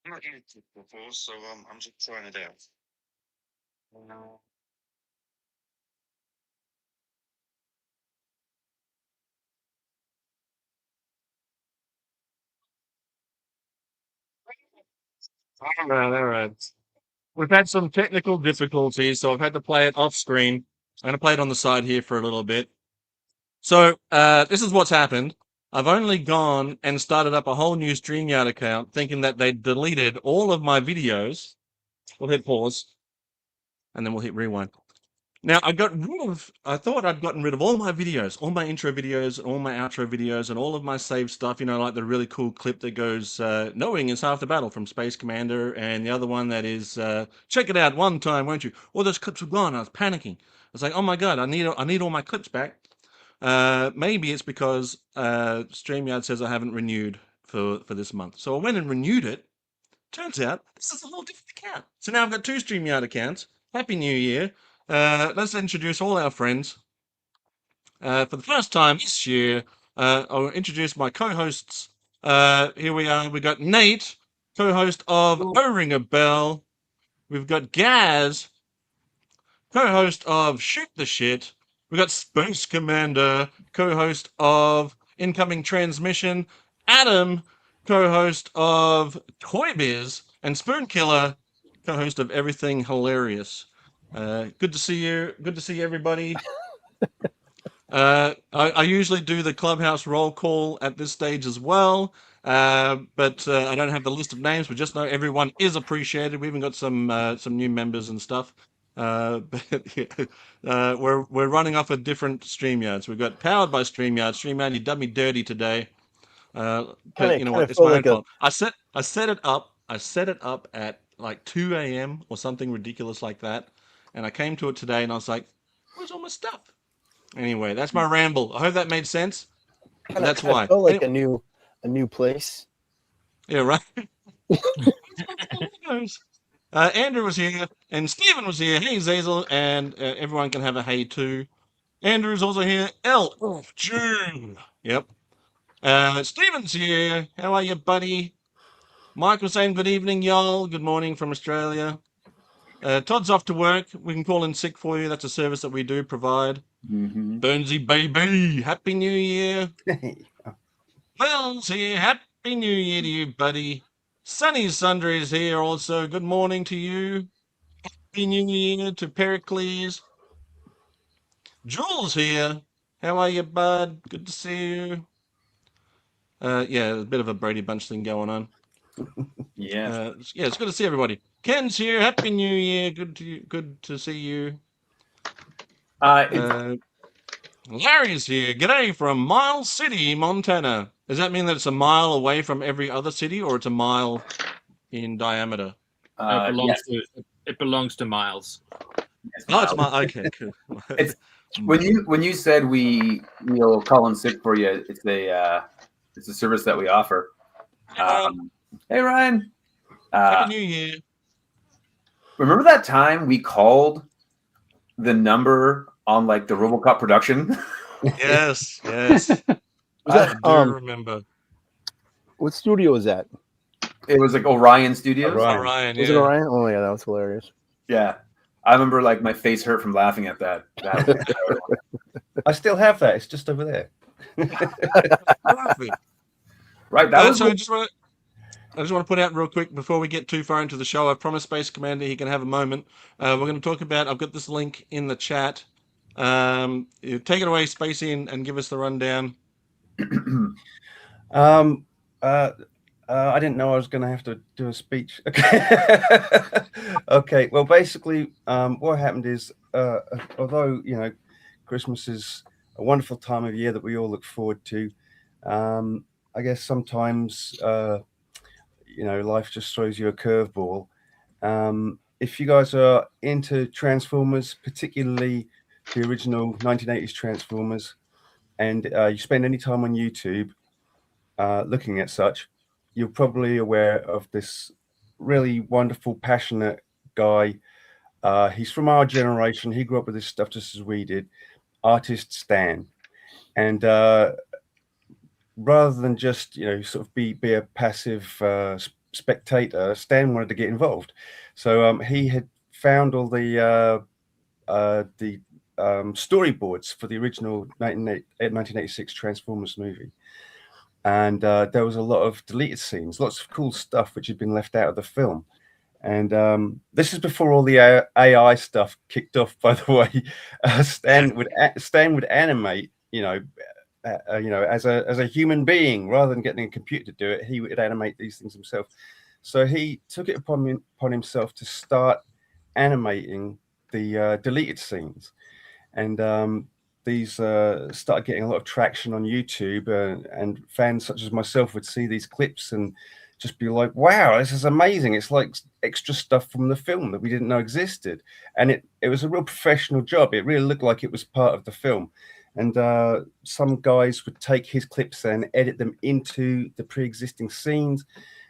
not used it before, so I'm just trying it out. All right. We've had some technical difficulties, so I've had to play it off screen. I'm going to play it on the side here for a little bit. So this is what's happened. I've only gone and started up a whole new StreamYard account thinking that they deleted all of my videos. We'll hit pause and then we'll hit rewind. Now I thought I'd gotten rid of all my videos, all my intro videos, all my outro videos, and all of my saved stuff, like the really cool clip that goes, knowing is half the battle from Space Commander, and the other one that is, check it out one time, won't you? All those clips were gone. I was panicking. I was like, oh my God, I need all my clips back. Maybe it's because, StreamYard says I haven't renewed for this month. So I went and renewed it. Turns out this is a whole different account. So now I've got two StreamYard accounts. Happy New Year. Let's introduce all our friends. For the first time this year, I'll introduce my co-hosts. Here we are. We got Nate, co-host of Oh Ring a Bell. We've got Gaz, co-host of Shoot the Shit. We've got Space Commander, co-host of Incoming Transmission. Adam, co-host of Toy Biz. And Spoon Killer, co-host of Everything Hilarious. Good to see you. Good to see everybody. I usually do the Clubhouse roll call at this stage as well, but I don't have the list of names. But just know everyone is appreciated. We even got some new members and stuff. But yeah, we're running off a different StreamYards. We've got powered by StreamYard. StreamYard, you done me dirty today. But you know what? It's my own fault. I set it up. I set it up at like 2 a.m. or something ridiculous like that, and I came to it today, and I was like, "Where's all my stuff?" Anyway, that's my ramble. I hope that made sense. But that's why. Felt like a new place. Yeah, right. Andrew was here, and Stephen was here. Hey, Zazel, and everyone can have a hey too. Andrew's also here. June. Yep. Stephen's here. How are you, buddy? Michael saying good evening, y'all. Good morning from Australia. Todd's off to work. We can call in sick for you. That's a service that we do provide. Mm-hmm. Burnsy baby, happy New Year. Will's here. Happy New Year to you, buddy. Sunny Sundry is here also. Good morning to you. Happy New Year to Pericles. Jules here. How are you, bud? Good to see you. Yeah, a bit of a Brady Bunch thing going on. Yeah. Yeah, it's good to see everybody. Ken's here. Happy New Year. Good to see you. Larry's here. G'day from Miles City, Montana. Does that mean that it's a mile away from every other city, or it's a mile in diameter? It belongs to Miles. Oh, it's Miles. Okay, cool. It's when you said we'll call in sick for you. It's a service that we offer. Hey Ryan. Happy New Year. Remember that time we called the number on like the RoboCop production? Yes. I do remember. What studio was that? It was like Orion Studios. Orion, yeah. Was it Orion? Oh yeah, that was hilarious. Yeah. I remember like my face hurt from laughing at that. I still have that. It's just over there. Perfect. Right. That was so I just want to put out real quick before we get too far into the show. I promised Space Commander he can have a moment. We're going to talk about. I've got this link in the chat. Take it away, Spacey, and give us the rundown. I didn't know I was going to have to do a speech. Okay. Well, basically, what happened is, although Christmas is a wonderful time of year that we all look forward to, I guess sometimes life just throws you a curveball. If you guys are into Transformers, particularly the original 1980s Transformers, and you spend any time on YouTube looking at such, you're probably aware of this really wonderful, passionate guy. He's from our generation. He grew up with this stuff just as we did. Artist Stan. And rather than just sort of be a passive spectator, Stan wanted to get involved. So he had found all the storyboards for the original 1986 Transformers movie. And there was a lot of deleted scenes, lots of cool stuff which had been left out of the film. And this is before all the AI stuff kicked off, by the way. Stan would animate, as a human being rather than getting a computer to do it. He would animate these things himself. So he took it upon himself to start animating the deleted scenes, and these started getting a lot of traction on YouTube, and fans such as myself would see these clips and just be like, wow, this is amazing. It's like extra stuff from the film that we didn't know existed. And it was a real professional job. It really looked like it was part of the film. And some guys would take his clips and edit them into the pre-existing scenes,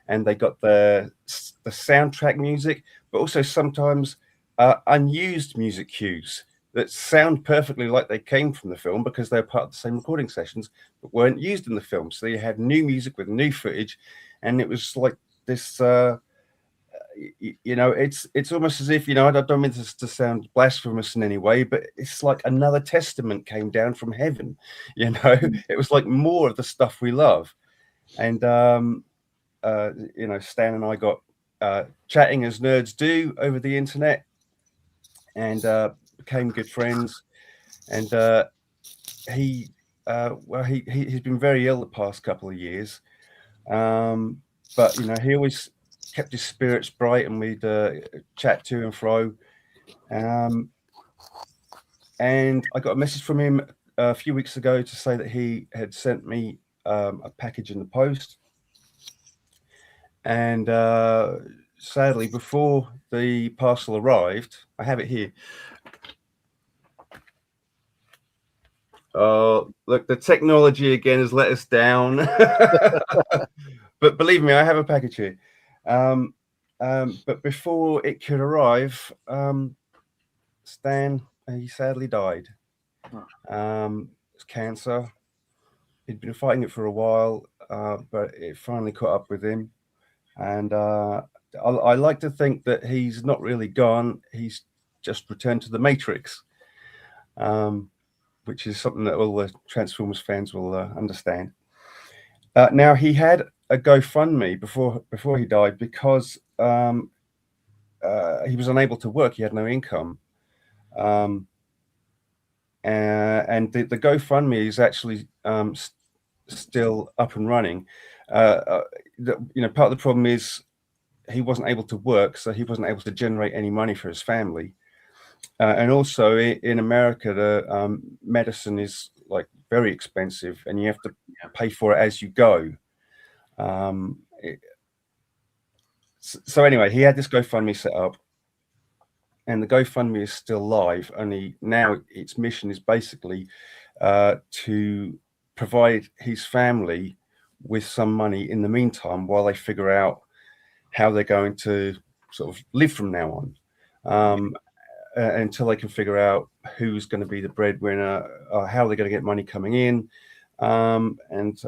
and they got the soundtrack music, but also sometimes unused music cues that sound perfectly like they came from the film because they're part of the same recording sessions, but weren't used in the film. So you had new music with new footage, and it was like this. It's almost as if, I don't mean this to sound blasphemous in any way, but it's like another testament came down from heaven. It was like more of the stuff we love, and Stan and I got chatting as nerds do over the internet, and became good friends. And he's been very ill the past couple of years, but he always kept his spirits bright, and we'd chat to and fro. And I got a message from him a few weeks ago to say that he had sent me a package in the post. And sadly, before the parcel arrived, I have it here. Oh, look, the technology again has let us down. But believe me, I have a package here. But before it could arrive, Stan, he sadly died. It's cancer. He'd been fighting it for a while, but it finally caught up with him. And I like to think that he's not really gone. He's just returned to the Matrix, which is something that all the Transformers fans will understand. Now, he had a GoFundMe before he died because he was unable to work. He had no income. And the GoFundMe is actually still up and running. Part of the problem is he wasn't able to work, so he wasn't able to generate any money for his family. And also in America, the medicine is like very expensive, and you have to pay for it as you go. So anyway, he had this GoFundMe set up, and the GoFundMe is still live. Only now its mission is basically to provide his family with some money in the meantime while they figure out how they're going to sort of live from now on, until they can figure out who's going to be the breadwinner, how they're going to get money coming in, and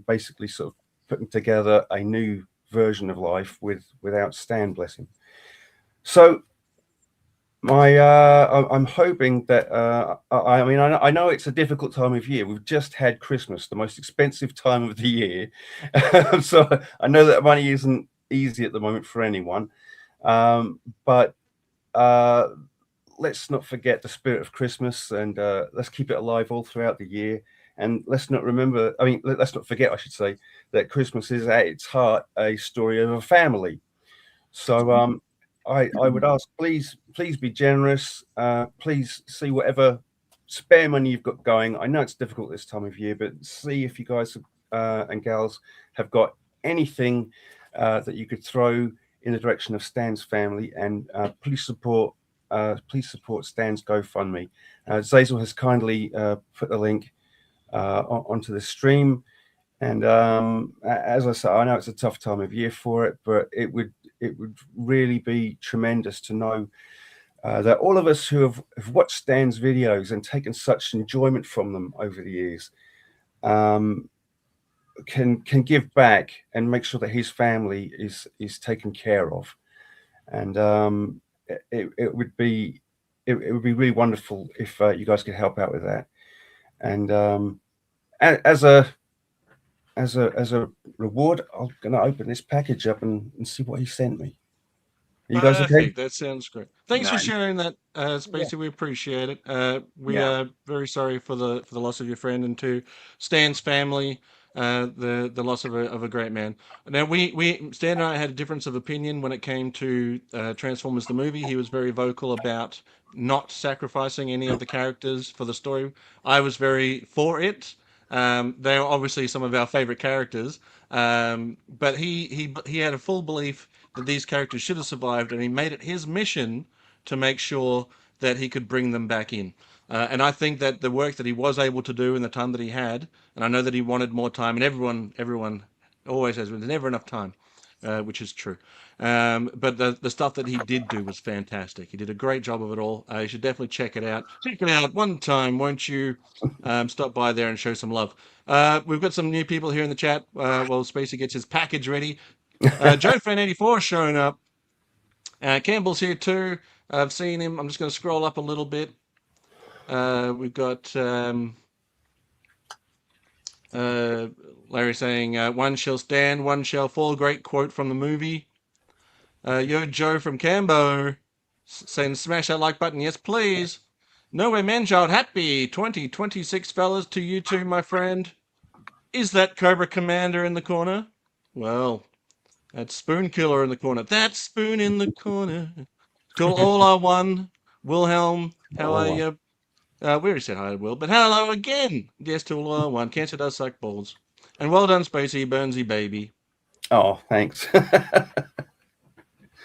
basically sort of putting together a new version of life without Stan, bless him. So I'm hoping that I know it's a difficult time of year. We've just had Christmas, the most expensive time of the year. So I know that money isn't easy at the moment for anyone, but let's not forget the spirit of Christmas, and let's keep it alive all throughout the year. And let's not forget, I should say, that Christmas is at its heart a story of a family. So I would ask, please be generous. Please see whatever spare money you've got going. I know it's difficult this time of year, but see if you guys and gals have got anything that you could throw in the direction of Stan's family, and please support Stan's GoFundMe. Zazel has kindly put the link onto the stream, and as I said, I know it's a tough time of year for it, but it would really be tremendous to know that all of us who have watched Stan's videos and taken such enjoyment from them over the years, can give back and make sure that his family is taken care of. And it would be really wonderful if you guys could help out with that. And as a reward, I'm gonna open this package up and see what he sent me. Are you guys okay? Perfect. That sounds great. Thanks for Nice. sharing that, Spacey. We appreciate it. We Yeah. are very sorry for the loss of your friend, and to Stan's family, the loss of a great man. Now Stan and I had a difference of opinion when it came to Transformers the movie. He was very vocal about not sacrificing any of the characters for the story. I was very for it. They are obviously some of our favorite characters, but he had a full belief that these characters should have survived, and he made it his mission to make sure that he could bring them back in. And I think that the work that he was able to do in the time that he had, and I know that he wanted more time, and everyone always says there's never enough time, which is true. But the stuff that he did do was fantastic. He did a great job of it all. You should definitely check it out. Check it out one time, won't you? Stop by there and show some love. We've got some new people here in the chat while Spacey gets his package ready. Joe Fan 84 showing up. Campbell's here too. I've seen him. I'm just going to scroll up a little bit. We've got Larry saying, "One shall stand, one shall fall." Great quote from the movie. Yo Joe from Cambo saying, "Smash that like button, yes please." Nowhere Manchild happy 2026 fellas to you too, my friend. Is that Cobra Commander in the corner? Well, that's Spoon Killer in the corner. That's Spoon in the corner. Till all are one. Wilhelm, how are you? We already said hi to Will, but hello again. Yes, till all are one. Cancer does suck balls. And well done, Spacey, Burnsy baby. Oh, thanks.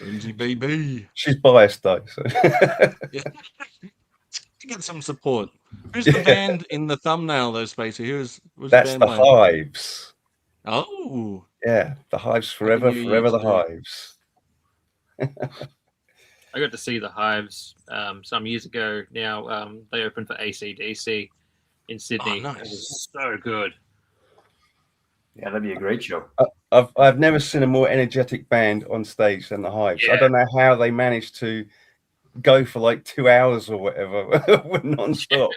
Burnsy baby. She's biased though. So. Yeah. Get some support. Who's the band in the thumbnail though, Spacey? Who's That's the band the playing? Hives. Oh. Yeah, the Hives forever, forever the Hives. I got to see the Hives some years ago. Now they opened for AC/DC in Sydney. Oh, nice. It was so good. Yeah, that'd be a great show. I've never seen a more energetic band on stage than the Hives. Yeah. I don't know how they managed to go for like 2 hours or whatever, non-stop.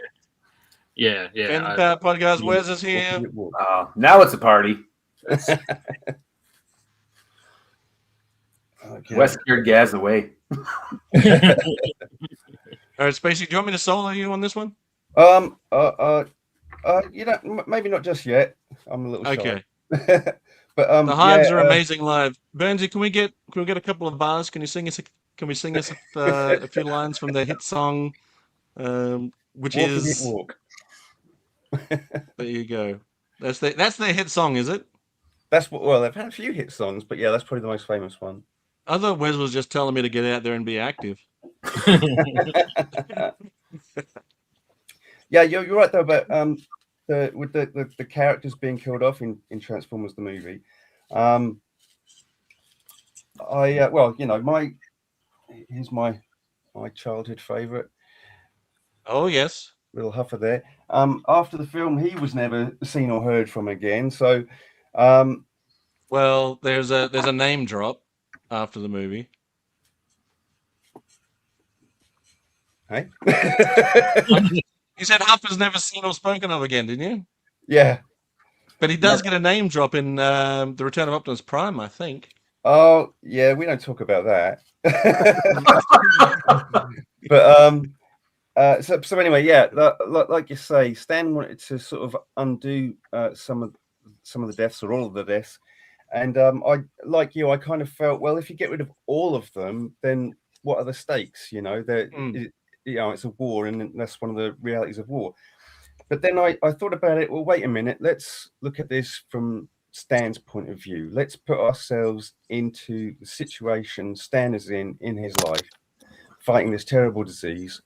Yeah. And podcast, Wes is here. Now it's a party. Okay. Wes scared Gaz away. All right, Spacey, do you want me to solo you on this one? You know, maybe not just yet. I'm a little shy. Okay. But the Hives are amazing live. Burnsy, can we get a couple of bars? Can we sing us a few lines from their hit song, which Walk is Walk. There you go. That's their hit song, is it? Well, they've had a few hit songs, but yeah, that's probably the most famous one. I thought Wes was just telling me to get out there and be active. Yeah, you're right though about with the characters being killed off in Transformers the movie. Well, you know, here's my childhood favorite. Oh yes, little Huffer there. After the film, he was never seen or heard from again. So, well, there's a name drop after the movie. Hey. You said Huffer's never seen or spoken of again, didn't you? Yeah. But he does get a name drop in The Return of Optimus Prime, I think. Oh, yeah, we don't talk about that. But so anyway, yeah, like you say, Stan wanted to sort of undo some of the deaths or all of the deaths, and I kind of felt, well, if you get rid of all of them, then what are the stakes? You know, it's a war, and that's one of the realities of war. But then I thought about it. Well, wait a minute. Let's look at this from Stan's point of view. Let's put ourselves into the situation Stan is in his life, fighting this terrible disease.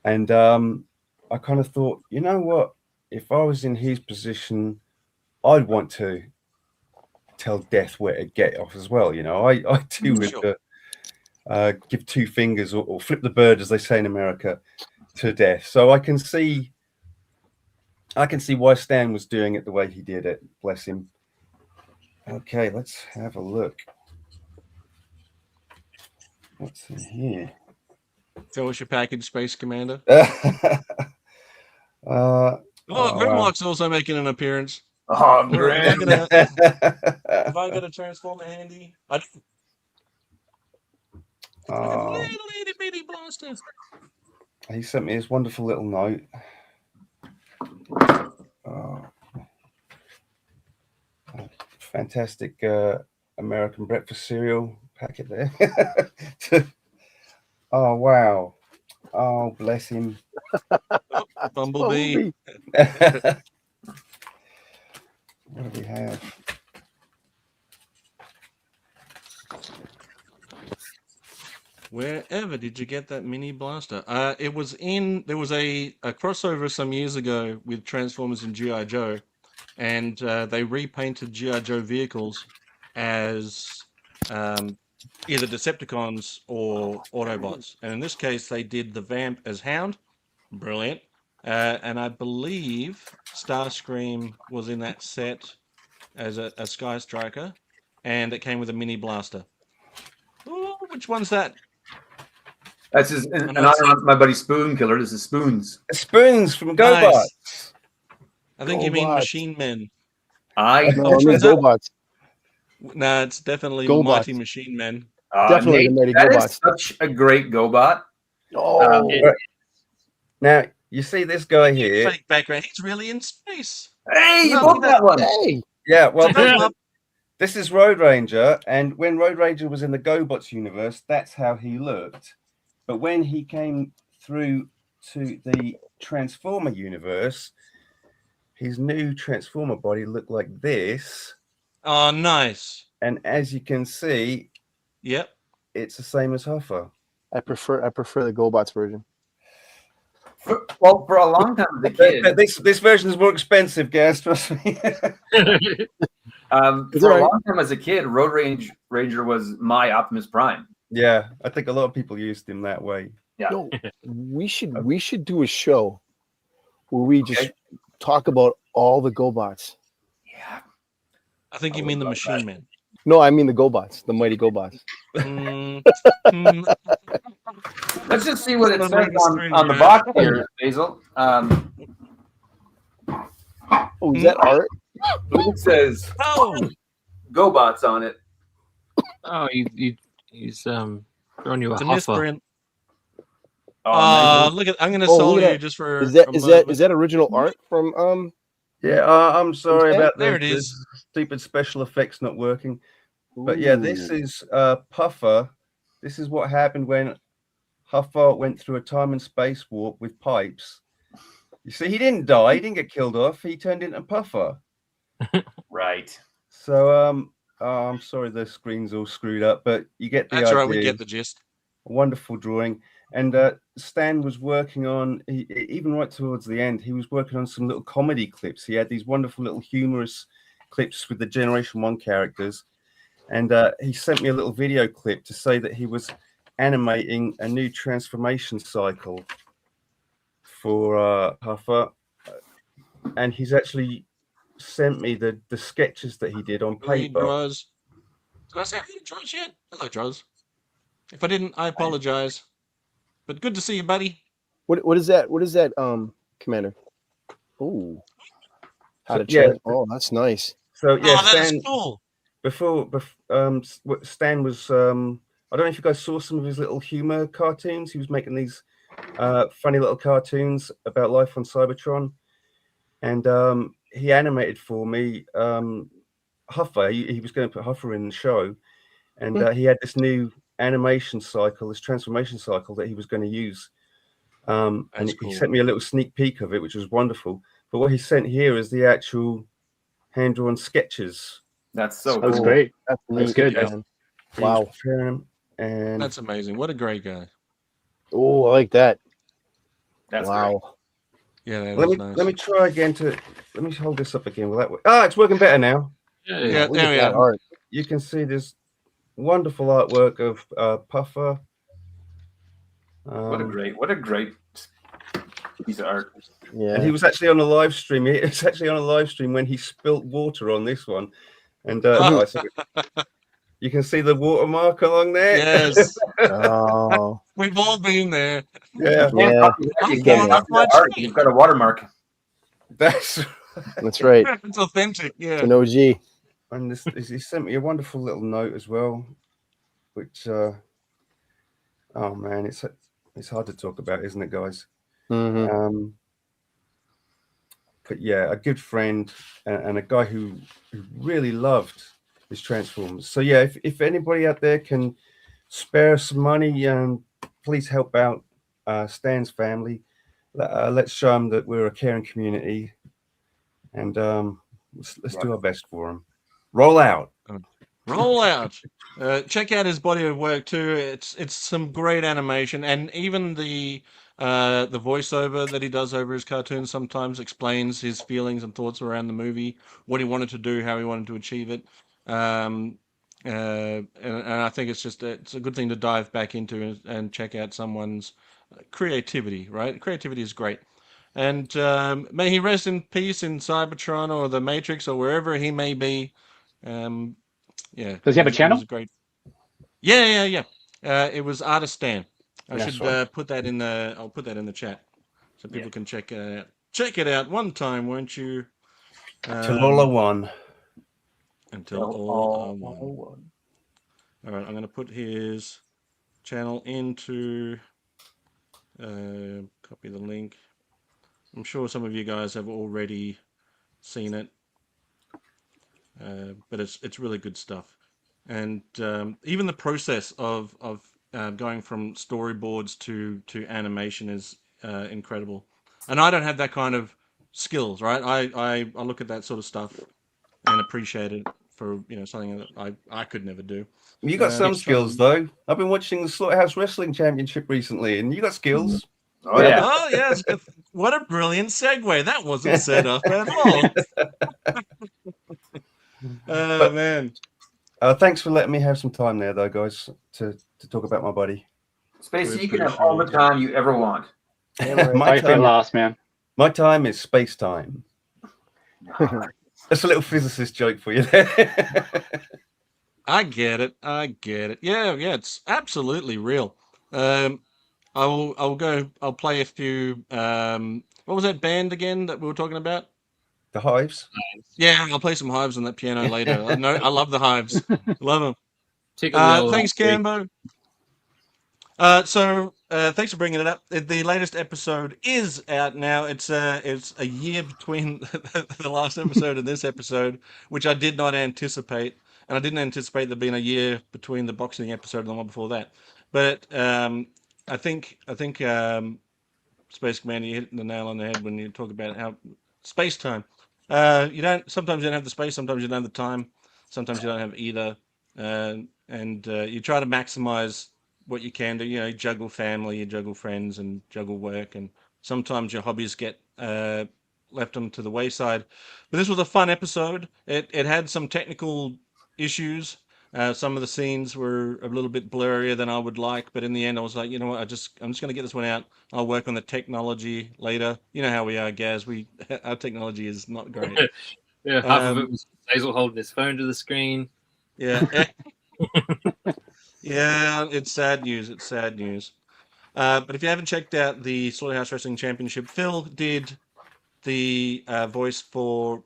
And I kind of thought, you know what? If I was in his position, I'd want to tell death where to get off as well. You know, I too would give two fingers or flip the bird, as they say in America, to death. So I can see I can see why Stan was doing it the way he did it. Bless him. Okay, let's have a look. What's in here? Tell us your package, Space Commander. Oh, Grimlock's also making an appearance. Oh, Am I great. gonna, have I got a transformer handy? It's like a little itty bitty blaster. He sent me this wonderful little note. Oh, fantastic American breakfast cereal packet there. Oh, wow. Oh, bless him. Oh, Bumblebee. What do we have? Wherever did you get that mini blaster? It was there was a crossover some years ago with Transformers and G.I. Joe, and they repainted G.I. Joe vehicles as either Decepticons or Autobots. And in this case, they did the Vamp as Hound. Brilliant. And I believe Starscream was in that set as a Sky Striker, and it came with a mini blaster. Ooh, which one's that? That's just an honor on my buddy Spoon Killer. This is Spoons. Spoons from GoBots. Nice. I think you mean GoBots. Machine Men. No, I mean one's that? GoBots. No, it's definitely GoBots. Mighty Machine Men. Definitely the Nate, Mighty that GoBots. is such a great GoBot. Oh, Now, you see this guy here. Fake background. He's really in space. Hey, you No, bought that one. hey. Yeah, well, Yeah. this is Road Ranger, and when Road Ranger was in the GoBots universe, that's how he looked. But when he came through to the Transformer universe, his new Transformer body looked like this. Oh, nice. And as you can see, Yep. it's the same as Huffer. I prefer the GoBots version. For a long time as a kid, This version is more expensive, guys. Trust me. for a long time as a kid, Road Ranger was my Optimus Prime. Yeah, I think a lot of people used him that way. Yeah. No, we should do a show where we just talk about all the GoBots. Yeah. I think you mean the Machine Men. No, I mean the GoBots, the Mighty GoBots. Let's just see what it That's says what on the box here, Basil. Oh, is that art? It says Oh, GoBots on it. Oh, he's throwing you a it's a huffer. misprint. Oh, Look at! I'm gonna Oh, sell look at you just for. Is that a is moment. that original art from Yeah, I'm sorry about There the it is. stupid special effects not working. But yeah, this is Puffer. This is what happened when Huffer went through a time and space warp with pipes. You see, he didn't die. He didn't get killed off. He turned into Puffer. right. So I'm sorry the screen's all screwed up, but you get the That's idea. right. We get the gist. A wonderful drawing. And Stan was working on, even right towards the end, he was working on some little comedy clips. He had these wonderful little humorous clips with the Generation 1 characters. And he sent me a little video clip to say that he was animating a new transformation cycle for Huffer. And he's actually sent me the sketches that he did on paper. Draws. Did I say hey, Draws yet? Hello, Draws. If I didn't, I apologize. But good to see you, buddy. what is that? What is that, Commander? Oh, how to Yeah. Oh, that's nice. So yeah, Oh, that Stan, is cool. before Stan was I don't know if you guys saw some of his little humor cartoons. He was making these funny little cartoons about life on Cybertron, and he animated for me Huffer. He was going to put Huffer in the show, and he had this new animation cycle, this transformation cycle that he was going to use. And he sent me a little sneak peek of it, which was wonderful. But what he sent here is the actual hand-drawn sketches. That's so That was cool. great. That's good. Man. Wow. And That's amazing. What a great guy. Oh, I like that. That's Wow. Yeah, that let is me nice. let me try again let me hold this up again. Will that work? Oh, it's working better now. Yeah, Yeah, Look there at we that are. art. You can see this wonderful artwork of Puffer. What a great piece of art. Yeah. And he was actually on a live stream. It's actually on a live stream when he spilt water on this one, and you can see the watermark along there. Yes. Oh. We've all been there. Yeah, Yeah. You I've can't fallen off my art. tree. You've got a watermark. that's. That's right. It's authentic, It's yeah. an OG. And he sent me a wonderful little note as well, which oh man, it's hard to talk about, isn't it, guys? Mm-hmm. But yeah, a good friend and a guy who really loved his Transformers. So yeah, if anybody out there can spare some money, please help out Stan's family. Let's show them that we're a caring community, and let's do our best for them. Roll out. Roll out. Check out his body of work too. It's some great animation, and even the voiceover that he does over his cartoons sometimes explains his feelings and thoughts around the movie, what he wanted to do, how he wanted to achieve it. And I think it's a good thing to dive back into and check out someone's creativity. Right, creativity is great. And may he rest in peace in Cybertron or the Matrix or wherever he may be. Yeah. Does he have a channel? It was great. Yeah. It was Artist Stan. I That's should right. put that in the. I'll put that in the chat so people can check it out. Check it out one time, won't you? Till all are one. Until all are one. All right, I'm going to put his channel into. Copy the link. I'm sure some of you guys have already seen it, but it's really good stuff. And even the process of going from storyboards to animation is incredible. And I don't have that kind of skills, right? I look at that sort of stuff and appreciate it for something that I could never do. You got some skills though. I've been watching the Slaughterhouse Wrestling Championship recently, and you got skills. Oh yeah. Oh yes! What a brilliant segue! That wasn't set up at all. Oh man! Thanks for letting me have some time there, though, guys, to talk about my buddy. Spacey, you can have all the time you ever want. I feel lost, man. My time is space time. That's a little physicist joke for you there. I get it. Yeah, it's absolutely real. I'll play a few. What was that band again that we were talking about? The Hives. Yeah, I'll play some Hives on that piano later. I love the Hives. Love them. Thanks, Cambo. So thanks for bringing it up. The latest episode is out now. It's a year between the last episode and this episode, which I did not anticipate, and I didn't anticipate there being a year between the boxing episode and the one before that. But I think Space Commander, you hit the nail on the head when you talk about how space time. Sometimes you don't have the space, sometimes you don't have the time, sometimes you don't have either, and you try to maximize what you can do. You juggle family, you juggle friends, and juggle work, and sometimes your hobbies get left to the wayside. But this was a fun episode. It had some technical issues. Some of the scenes were a little bit blurrier than I would like, but in the end, I was like, you know what? I'm just going to get this one out. I'll work on the technology later. You know how we are, Gaz. Our technology is not great. Yeah, half of it was Hazel holding his phone to the screen. Yeah, yeah. It's sad news. But if you haven't checked out the Slaughterhouse Wrestling Championship, Phil did the voice for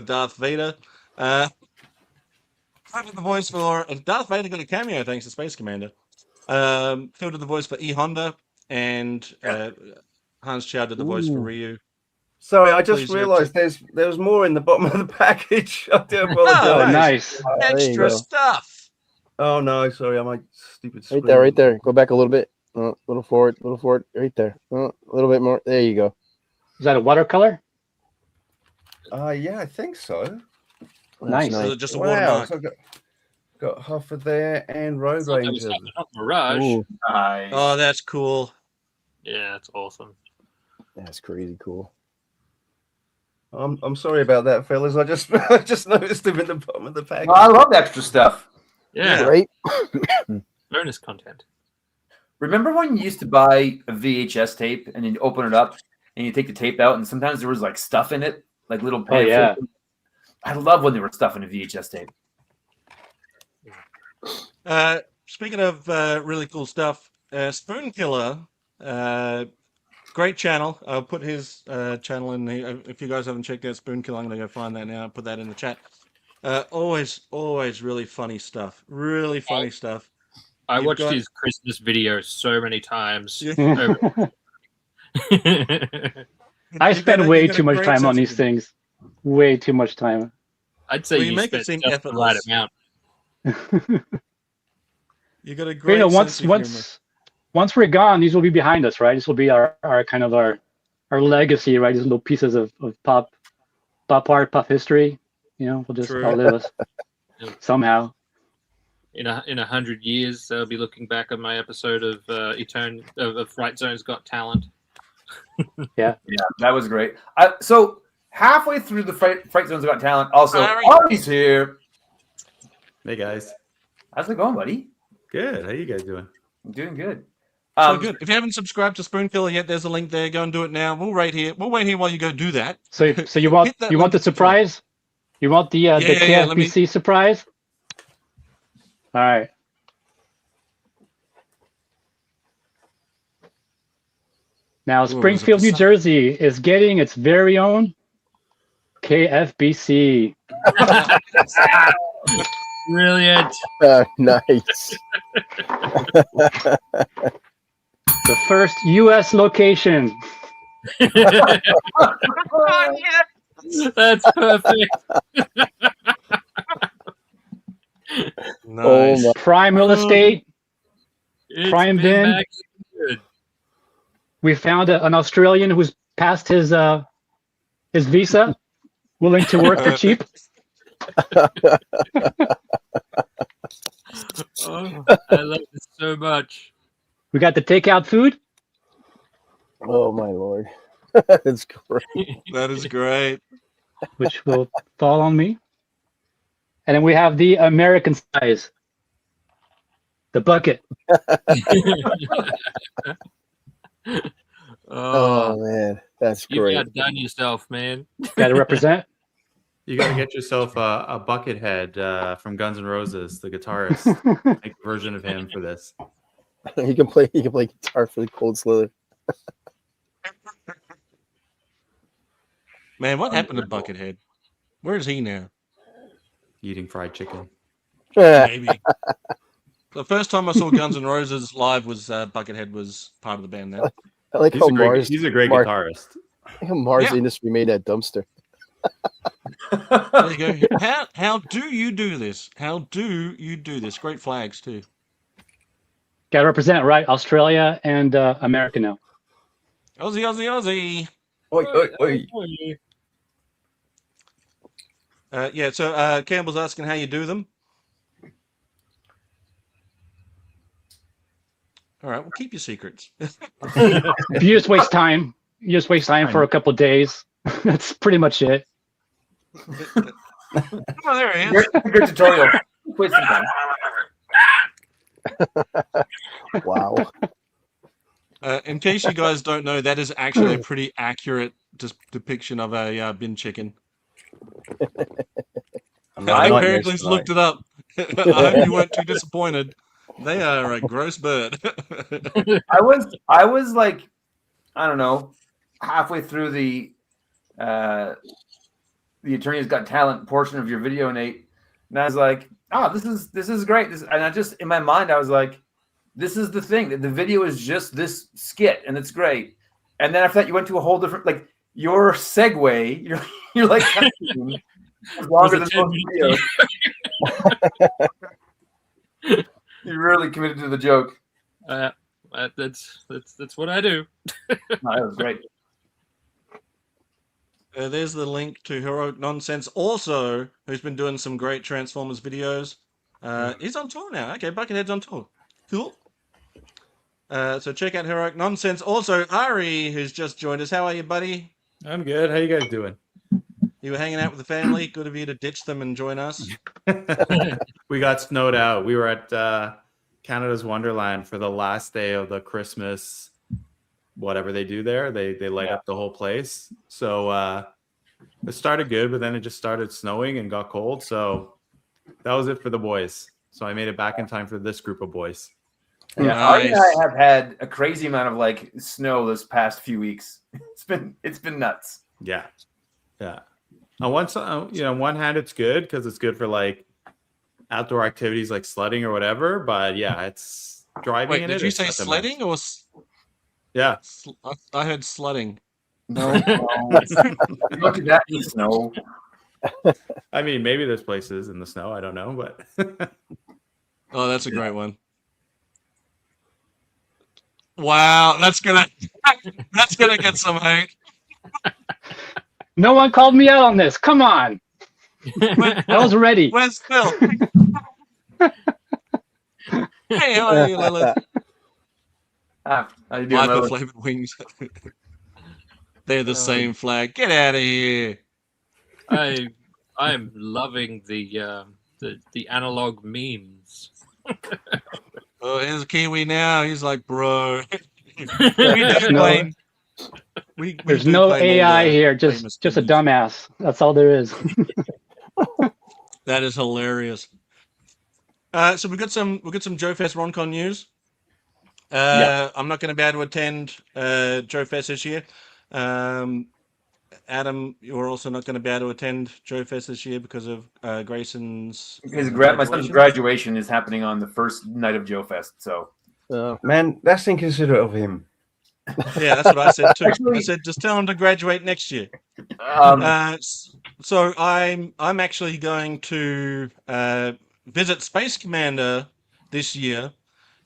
Darth Vader. I did the voice for Darth Vader. Got a cameo thanks to Space Commander. Phil did the voice for E Honda, and Hans Chow did the voice for Ryu. Sorry, I just realised there was more in the bottom of the package. I do apologise. Oh, nice. Extra stuff. Oh no, sorry, I'm like stupid. Screen. Right there. Go back a little bit. A little forward. Right there. A little bit more. There you go. Is that a watercolor? Yeah, I think so. Nice. So just a watermark. So got Huffer there and Road Ranger. Mirage. Nice. Oh, that's cool. Yeah, that's awesome. That's crazy cool. I'm sorry about that, fellas. I just noticed him in the bottom of the package. Oh, I love the extra stuff. Yeah. Right? Bonus content. Remember when you used to buy a VHS tape and then you open it up and you take the tape out, and sometimes there was like stuff in it, like little Oh, yeah. I love when they were stuffing a VHS tape. Speaking of really cool stuff, Spoon Killer, great channel. I'll put his channel in the. If you guys haven't checked out Spoon Killer, I'm gonna go find that now and put that in the chat. Always really funny stuff. Really funny stuff. I You've watched got- his Christmas videos so many times. Yeah. I You've spend got a- way you've got a too much great time on sense of these humor. things. Way too much time. I'd say Well, you you make it spent seem just the right effortless. amount. You got a You great know, sense of humor. once we're gone, these will be behind us, right? This will be our kind of our legacy, right? These little pieces of pop art, pop history. You know, will just True. outlive us somehow. In 100 years, I'll be looking back on my episode of of Fright Zone's Got Talent. Yeah, that was great. So halfway through the Fright Zone's Got Talent, also Sorry. Artie's here. Hey guys, How's it going, buddy? good. How you guys doing? I'm doing good. So good. If you haven't subscribed to Spoon Killer yet, there's a link there. Go and do it now. We'll wait here while you go do that. So you want Hit that you want link the at the top. surprise? You want the yeah, let me- KFBC surprise? All right. Now, is it Springfield, the New sun? Jersey is getting its very own KFBC. Brilliant. Nice. The first U.S. location. That's perfect. Oh Nice. my. Prime real estate. It's Prime been bin. back good. We found an Australian who's passed his visa, willing to work for cheap. Oh, I love it so much. We got the takeout food. Oh my lord. That's great. That is great. Which will fall on me. And then we have the American size, the bucket. Oh man, that's You've great. outdone yourself, man. Got to represent. You got to get yourself a Buckethead from Guns N' Roses, the guitarist. Make a version of him for this. He can play guitar for the Cold Slither. Man, what happened to Buckethead? Where is he now? Eating fried chicken. Maybe. The first time I saw Guns N' Roses live was Buckethead was part of the band then. I like He's how a great, Mars. he's a great Mark- guitarist. I think how Mars Yeah. Industry made that dumpster. There you go. How do you do this? How do you do this? Great flags too. Got to represent, right? Australia and America now. Aussie, Aussie, Aussie. Oi, oi, oi. Yeah, so Campbell's asking how you do them. All right, well, keep your secrets. If you just waste time, for a couple of days. That's pretty much it. Oh, there he is. Good tutorial. Waste some time. Wow. In case you guys don't know, that is actually a pretty accurate depiction of a bin chicken. I'm I not Pericles looked it up. I hope you weren't too disappointed. They are a gross bird. I was like, I don't know, halfway through the Attorney's Got Talent portion of your video, Nate, and I was like, oh, this is great. And I just in my mind I was like, this is the thing. The video is just this skit, and it's great. And then after that, you went to a whole different like your segue. You're like longer than most videos. You really committed to the joke. That's what I do. No, that was great. There's the link to Heroic Nonsense, also, who's been doing some great Transformers videos. He's on tour now. Okay, Buckethead's on tour. Cool. So check out Heroic Nonsense. Also, Ari, who's just joined us. How are you, buddy? I'm good. How you guys doing? You were hanging out with the family. Good of you to ditch them and join us. We got snowed out. We were at Canada's Wonderland for the last day of the Christmas whatever they do there. They light up the whole place. So it started good, but then it just started snowing and got cold. So that was it for the boys. So I made it back in time for this group of boys. Yeah, Ari and I have had a crazy amount of like snow this past few weeks. It's been nuts. Yeah. On one side, on one hand, it's good because it's good for like outdoor activities like sledding or whatever. But yeah, it's driving. Wait, in did it, you it's say not the sledding best. or? Yeah. I heard sledding. No, don't do that in the snow. I mean, maybe there's places in the snow. I don't know, but. Oh, that's a great one. Wow, that's gonna get some hate. No one called me out on this. Come on. I was ready. Where's Phil? Hey, how are you, Lilith? How you doing, Micro Lilith? flavored wings. They're the same flag. Get out of here. I'm loving the analog memes. Oh, here's Kiwi now. He's like, bro. There's no AI here, just a dumbass. That's all there is. That is hilarious. So we've got some Joe Fest RonCon news. I'm not going to be able to attend Joe Fest this year. Adam, you're also not going to be able to attend Joe Fest this year because of Grayson's. My son's graduation is happening on the first night of Joe Fest. So, man, that's inconsiderate of him. Yeah, that's what I said too. I said just tell him to graduate next year. So I'm actually going to visit Space Commander this year,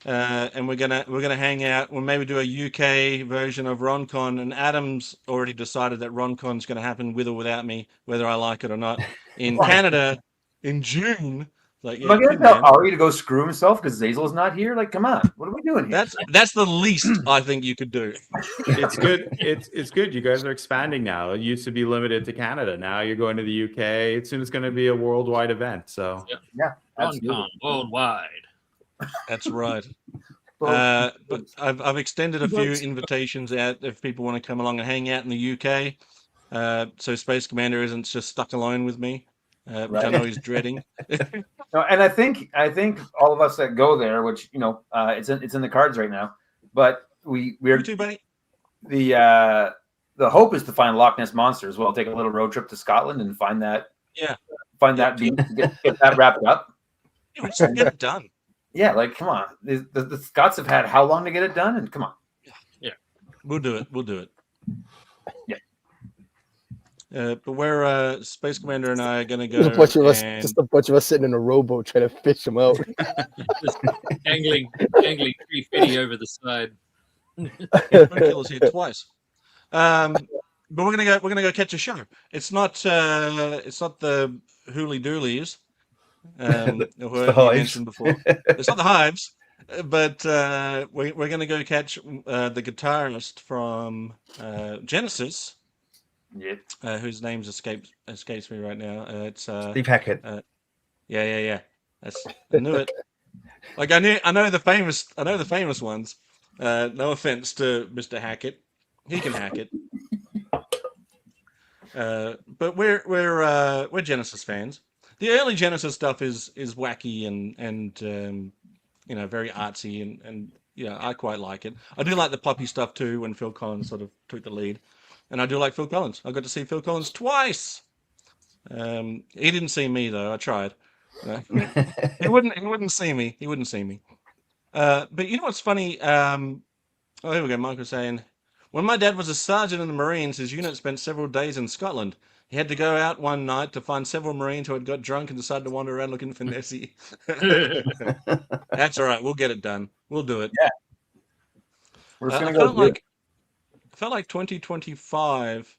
and we're gonna hang out. We'll maybe do a UK version of RonCon. And Adam's already decided that RonCon's going to happen with or without me, whether I like it or not. In Canada, in June. Like, am I going to tell Ari to go screw himself because Zazel's not here? Like, come on, what are we doing here? That's the least I think you could do. It's good. It's good. You guys are expanding now. It used to be limited to Canada. Now you're going to the UK. Soon it's going to be a worldwide event. So yeah, RonCon worldwide. That's right. But I've extended a few invitations out if people want to come along and hang out in the UK. So Space Commander isn't just stuck alone with me, which I know he's dreading. No, and I think all of us that go there, which it's in the cards right now, but we're too, buddy. The hope is to find Loch Ness Monster as well. Take a little road trip to Scotland and find that. Yeah. Find that beach, get that wrapped up. Yeah, we just get it done. Yeah, like come on. The Scots have had how long to get it done? And come on. Yeah. We'll do it. Yeah. But we're Space Commander and I are gonna go. Just a bunch of us sitting in a rowboat trying to fish them out. Just dangling 350 over the side. Kill here twice. But we're gonna go catch a show. It's not the Hooly Doolies, who you mentioned before. It's not the Hives, but we're gonna go catch the guitarist from Genesis. Yeah. Whose names escapes me right now. It's Steve Hackett. Yeah. I knew it. Like I know the famous ones. No offense to Mr. Hackett, he can hack it. But we're Genesis fans. The early Genesis stuff is wacky and very artsy and I quite like it. I do like the poppy stuff too when Phil Collins sort of took the lead. And I do like Phil Collins. I got to see Phil Collins twice. He didn't see me though. I tried. He wouldn't see me. He wouldn't see me. But you know what's funny? Here we go. Mike was saying, when my dad was a sergeant in the Marines, his unit spent several days in Scotland. He had to go out one night to find several Marines who had got drunk and decided to wander around looking for Nessie. That's all right. We'll get it done. We'll do it. Yeah. We're just gonna go. I felt like 2025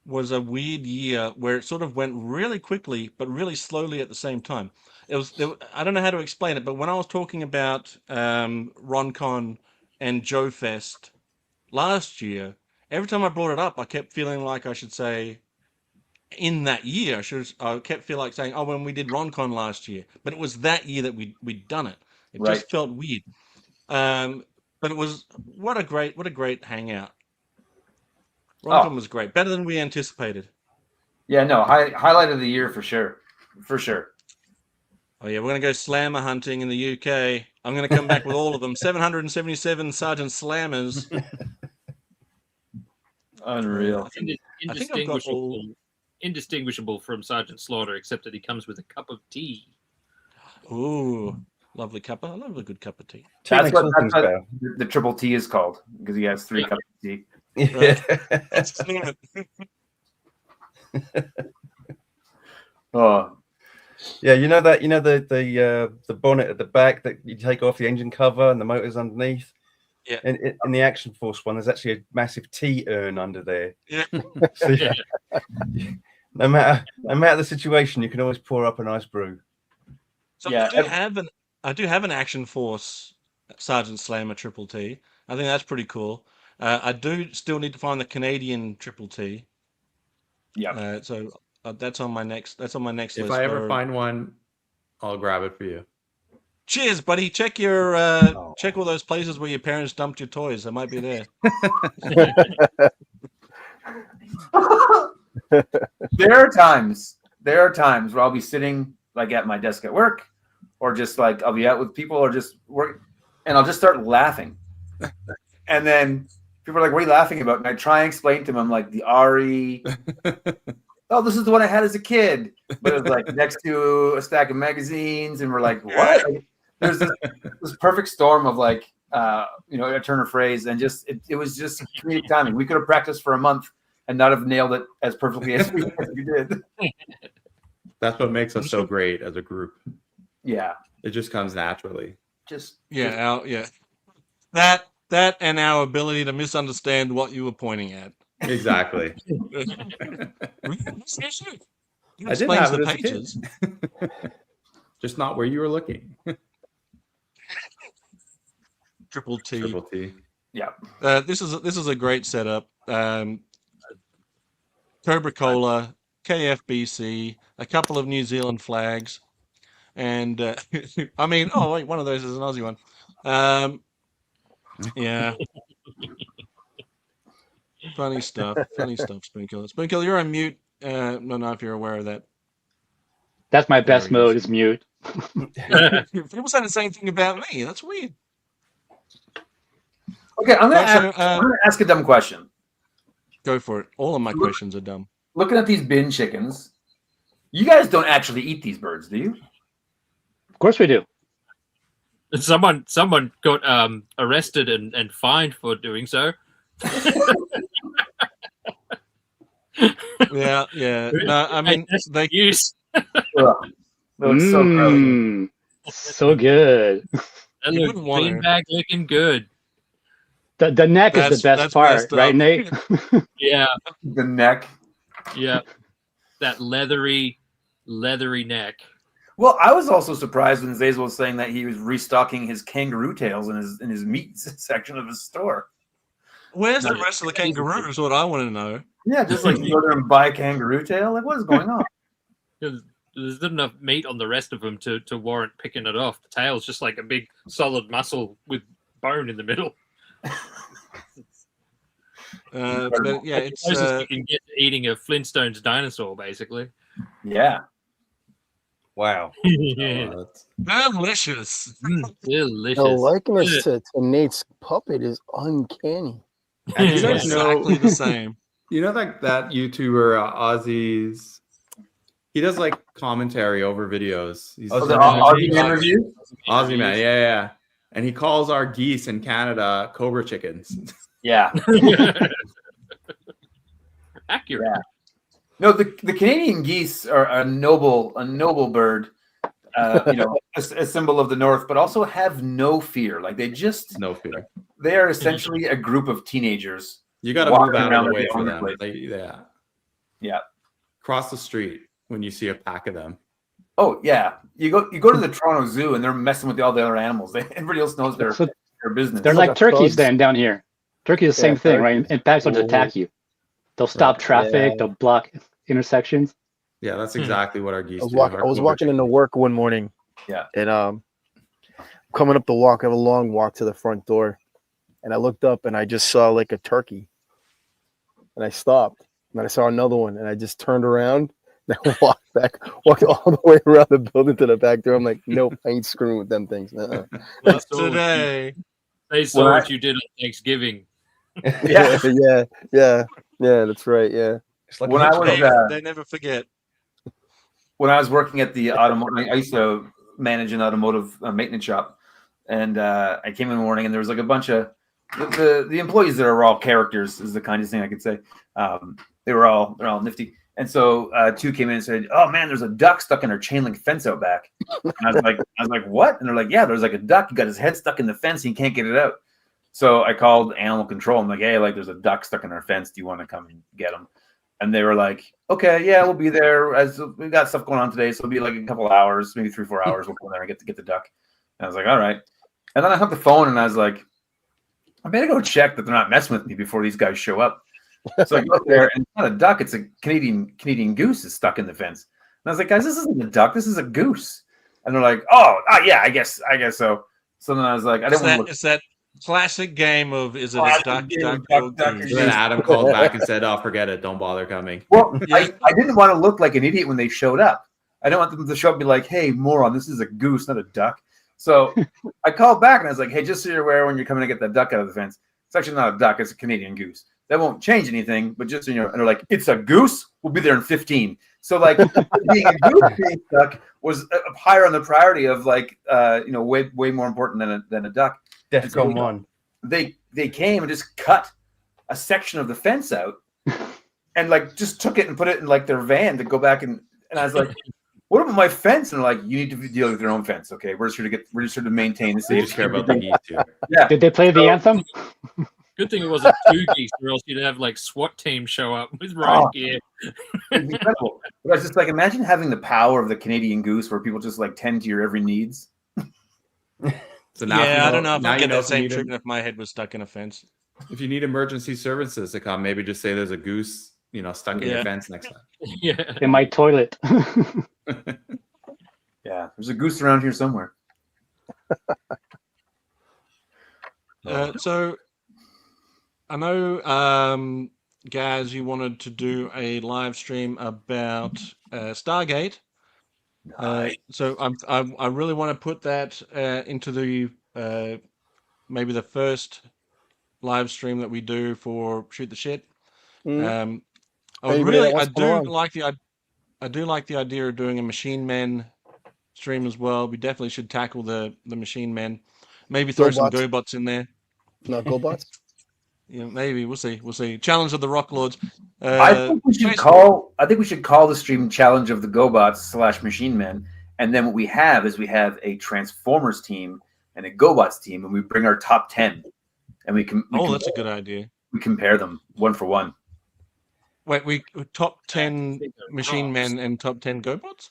was a weird year where it sort of went really quickly, but really slowly at the same time. I don't know how to explain it, but when I was talking about RonCon and Joe Fest last year, every time I brought it up, I kept feeling like I should say, in that year, I kept feeling like saying, oh, when we did RonCon last year, but it was that year that we'd done it. It just felt weird. But it was what a great hangout. Roncon was great, better than we anticipated. Yeah, no, highlight of the year for sure. For sure. Oh yeah, we're gonna go slammer hunting in the UK. I'm gonna come back with all of them. 777 Sergeant Slammers. Unreal. I think I've got all. Indistinguishable from Sergeant Slaughter, except that he comes with a cup of tea. Ooh, lovely cuppa. I love a good cup of tea. That's what the triple T is called, because he has 3 cups of tea. Right. Oh, yeah, you know the bonnet at the back that you take off the engine cover and the motor's underneath. Yeah. In the Action Force one, there's actually a massive tea urn under there. Yeah. So, yeah. No matter the situation, you can always pour up a nice brew. So yeah, I do have an Action Force Sergeant Slammer Triple T. I think that's pretty cool. I do still need to find the Canadian Triple T. Yeah. So that's on my next. That's on my next list. If I ever find one, I'll grab it for you. Cheers, buddy. Check your check all those places where your parents dumped your toys. They might be there. There are times where I'll be sitting like at my desk at work, or just like I'll be out with people, or just work, and I'll just start laughing. And then people are like, "What are you laughing about?" And I try and explain to them, I'm like, the Ari. Oh, this is the one I had as a kid, but it was like next to a stack of magazines, and we're like, "What?" Like, there's this perfect storm of like, a turn of phrase, and just it was just comedic timing. We could have practiced for a month and not have nailed it as perfectly as we did. That's what makes us so great as a group. Yeah, it just comes naturally. That and our ability to misunderstand what you were pointing at. Exactly. I didn't have it as a kid. Just not where you were looking. Triple T. Triple T. Yeah. This is a great setup. Cobra Cola, KFBC, a couple of New Zealand flags, and I mean, oh wait, one of those is an Aussie one. Yeah. Funny stuff, Spoonkill. Spoonkill, you're on mute. Don't know if you're aware of that. That's my best mode, is mute. People say the same thing about me. That's weird. Okay, I'm gonna ask a dumb question. Go for it. All of my questions are dumb. Looking at these bin chickens, you guys don't actually eat these birds, do you? Of course we do. Someone got arrested and fined for doing so. Yeah. No, I mean they use. So good. That looks beanbag looking good. The neck is the best part, right, Nate? Yeah. The neck. Yeah. That leathery neck. Well, I was also surprised when Zazel was saying that he was restocking his kangaroo tails in his meat section of his store. Where's the rest of the kangaroo is what I want to know. Yeah, just like you go there and buy a kangaroo tail. Like, what is going on? There's not enough meat on the rest of them to warrant picking it off. The tail's just like a big solid muscle with bone in the middle. But yeah, it's closest you can get to eating a Flintstones dinosaur, basically. Yeah. Wow. delicious. Delicious. The likeness to Nate's puppet is uncanny. And you guys exactly the same. You know that YouTuber Ozzy's. He does like commentary over videos. He's the Aussie Man review? Aussie Man, yeah. And he calls our geese in Canada Cobra chickens. Yeah. Accurate. Yeah. No, the Canadian geese are a noble bird, a symbol of the North, but also have no fear. Like no fear. They are essentially a group of teenagers. You got to move out of the way for them. Yeah. Cross the street when you see a pack of them. Oh yeah, you go to the Toronto Zoo and they're messing with all the other animals. Everybody else knows their business. They're like turkeys then down here. Turkey is the same thing, right? And packs will just attack you. They'll stop traffic. They'll block intersections. Yeah, that's exactly what our geese do. I was walking into work one morning. Yeah. And coming up the walk, I have a long walk to the front door. and I looked up and I just saw like a turkey, and I stopped, and then I saw another one, and I just turned around and I walked all the way around the building to the back door. I'm like, nope, I ain't screwing with them things. Not So today. they saw what you did on Thanksgiving. Yeah, that's right. Yeah. It's like When a I hitch was, dog. They never forget. when I was working at the automotive, I used to manage an automotive maintenance shop, and I came in the morning, and there was like a bunch of the employees that are all characters is the kindest thing I could say. They're all nifty, and so two came in and said, "Oh man, there's a duck stuck in our chain link fence out back." And I was like, "What?" And they're like, "Yeah, there's like a duck. He got his head stuck in the fence. He can't get it out." So I called animal control. I'm like, "Hey, like there's a duck stuck in our fence. Do you want to come and get him?" And they were like, "Okay, yeah, we'll be there. As we got stuff going on today, so it'll be like a couple hours, maybe 3-4 hours. We'll go there and get the duck." And I was like, "All right." And then I hung up the phone and I was like, "I better go check that they're not messing with me before these guys show up." So I go up there and it's not a duck; it's a Canadian goose is stuck in the fence. And I was like, "Guys, this isn't a duck. This is a goose." And they're like, "Oh, yeah, I guess so." So then I was like, "I didn't want to look." It's that classic game of is it a Classic duck, game of duck, or duck, goose? And then Adam called back and said, "Oh, forget it. Don't bother coming." Well, Yeah. I didn't want to look like an idiot when they showed up. I didn't want them to show up and be like, "Hey, moron, this is a goose, not a duck." So I called back and I was like, "Hey, just so you're aware, when you're coming to get that duck out of the fence, it's actually not a duck, it's a Canadian goose. That won't change anything, but just so you know." And they're like, "It's a goose? We'll be there in 15." So like being a goose being stuck was higher on the priority of like way more important than a duck. DEFCON 1. They came and just cut a section of the fence out and like just took it and put it in like their van to go back and I was like, "What about my fence?" And they're like, "You need to deal with your own fence, okay? We're just here to maintain the They safety." just care about the geese too. Yeah. Did they play the anthem? Good thing it wasn't two geese, or else you'd have like SWAT team show up with riot gear. It's incredible. But I was just like, imagine having the power of the Canadian goose where people just like tend to your every needs. So now, Yeah, I don't know if now I'd you get know that if you same need treatment if my head was stuck in a fence. if you need emergency services to come, maybe just say there's a goose, stuck in your Yeah. fence next time. Yeah. In my toilet. Yeah, there's a goose around here somewhere. So I know, Gaz, you wanted to do a live stream about Stargate. So I really want to put that into the maybe the first live stream that we do for Shoot the Shit. Mm. I Anybody that wants to come do along. like the idea of doing a Machine Men stream as well. We definitely should tackle the Machine Men. Maybe throw some GoBots. GoBots in there. No, GoBots. Yeah, maybe we'll see. Challenge of the Rock Lords. I think we should call the stream Challenge of the GoBots / Machine Men, and then what we have is a Transformers team and a GoBots team, and we bring our top 10, and that's a good idea. we compare them one for one. Wait, we top 10 Machine Men and top 10 GoBots?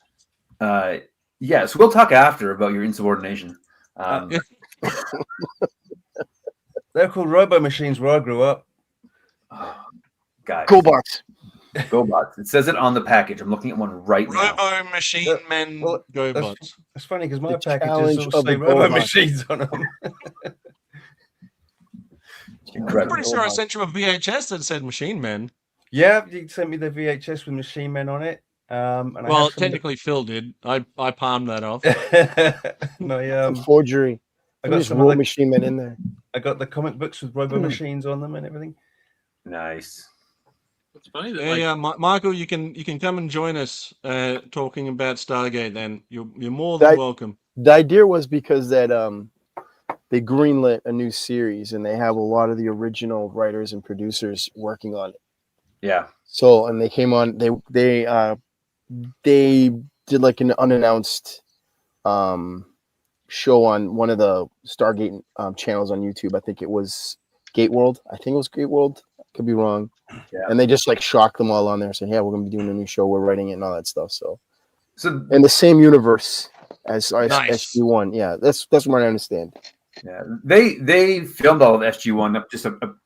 Yeah, so we'll talk after about your insubordination. They're called robo machines where I grew up. Guys, GoBots. GoBots. It says it on the package. I'm looking at one right now. Robo Machine Men GoBots. That's funny because my The packages challenge all of say the robo GoBots. machines on them. I'm Incredible. pretty sure I sent you a VHS that said Machine Men. Yeah, you sent me the VHS with Machine Men on it. And I Well, have some- technically Phil did. I palmed that off. my Forgery. I I got just some roll of the, Machine Men in there. I got the comic books with robo machines on them and everything. Nice. It's funny that Yeah, Michael, you can come and join us talking about Stargate. Then you're more than welcome. The idea was because that they greenlit a new series and they have a lot of the original writers and producers working on it. Yeah. So and they came on. They did like an unannounced show on one of the Stargate channels on YouTube. I think it was Gate World. Could be wrong. Yeah. And they just like shocked them all on there, saying, "Yeah, we're gonna be doing a new show. We're writing it and all that stuff." So in the same universe as Nice. SG1. Yeah, that's what I understand. Yeah, they filmed all of SG1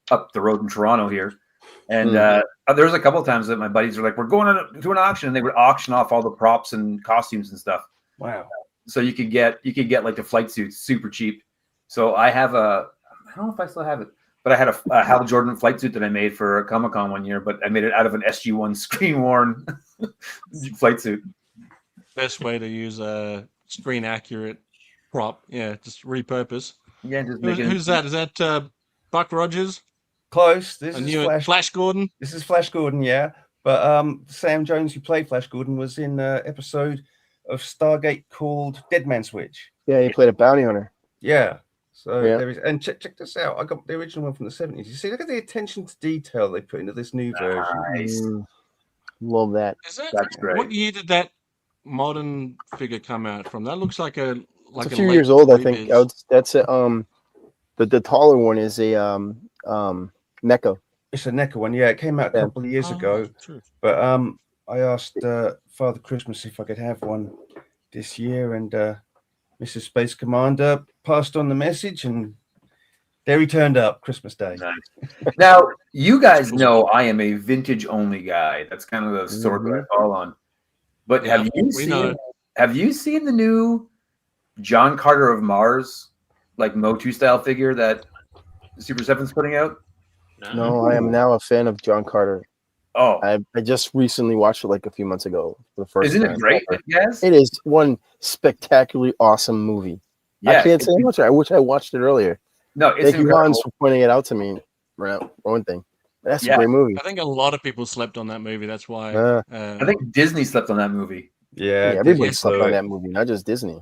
up the road in Toronto here, and there was a couple of times that my buddies were like, "We're going to an auction," and they would auction off all the props and costumes and stuff. Wow. So you could get like the flight suits super cheap. So I have don't know if I still have it, but I had a Hal Jordan flight suit that I made for Comic-Con one year, but I made it out of an SG-1 screen-worn flight suit. Best way to use a screen accurate prop. Yeah, just repurpose. Yeah, just make it. Who's that? Is that Buck Rogers? Close. This I is knew it. Flash Gordon. This is Flash Gordon, yeah. But Sam Jones, who played Flash Gordon, was in an episode of Stargate called Dead Man Switch. Yeah, he played a bounty hunter. Yeah. So Yeah. there is, and check this out. I got the original one from the 70s. You see, look at the attention to detail they put into this new version. Nice. Love that. Is it? That's great. What year did that modern figure come out from? That looks like a It's a few years old, I think. previz. That's a the taller one is a NECA. It's a NECA one, yeah. It came out a couple of years ago. True. But I asked Father Christmas if I could have one this year, and Mrs. Space Commander passed on the message, and there he turned up Christmas Day. Nice. Now, you guys know I am a vintage only guy. That's kind of the sword that I fall on. But Yeah, have you we know. seen the new John Carter of Mars, like Motu style figure that Super 7's putting out? No, I am now a fan of John Carter. Oh, I just recently watched it like a few months ago for the first isn't time. it great? Yes. It is one spectacularly awesome movie. Yeah. I can't say much. I wish I watched it earlier. No, it's Thank you, incredible. Hans, for pointing it out to me. Right, one thing. That's Yeah. a great movie. I think a lot of people slept on that movie. That's why. I think Disney slept on that movie. Yeah, Yeah, everybody Disney slept blew on it. that movie, not just Disney.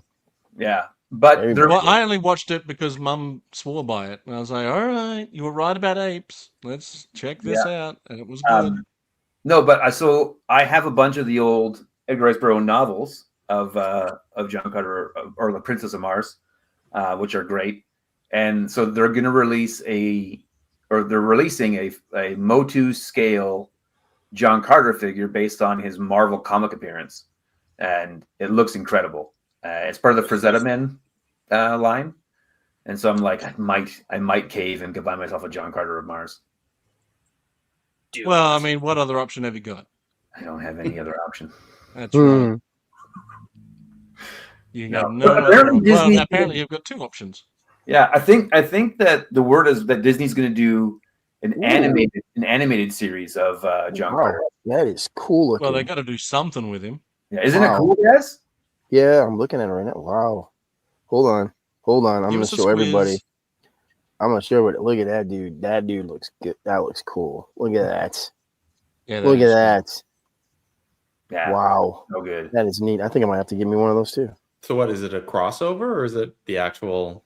Yeah, but Everybody. Well, I only watched it because Mum swore by it, and I was like, "All right, you were right about apes. Let's check this out." And it was good. No, but I have a bunch of the old Edgar Rice Burroughs novels of John Carter or The Princess of Mars, which are great. And so they're going to they're releasing a Motu scale John Carter figure based on his Marvel comic appearance, and it looks incredible. It's part of the Frazetta Men line, and so I'm like, I might cave and go buy myself a John Carter of Mars. Well, I mean, what other option have you got? I don't have any other option. That's right. You got no But other apparently option. Well, Disney- apparently you've got two options. Yeah, I think that the word is that Disney's going to do an animated series of John Wow, Carter. that is cool looking. Well, they got to do something with him. Yeah, isn't Wow. it cool, guys? Yeah, I'm looking at it right now. Wow. Hold on. I'm Give gonna us a show everybody. squiz. I'm gonna show it. Look at that dude. That dude looks good. That looks cool. Look at that. Yeah, Look at is- that. Yeah, Wow. so good. That is neat. I think I might have to give me one of those too. So what is it? A crossover or is it the actual?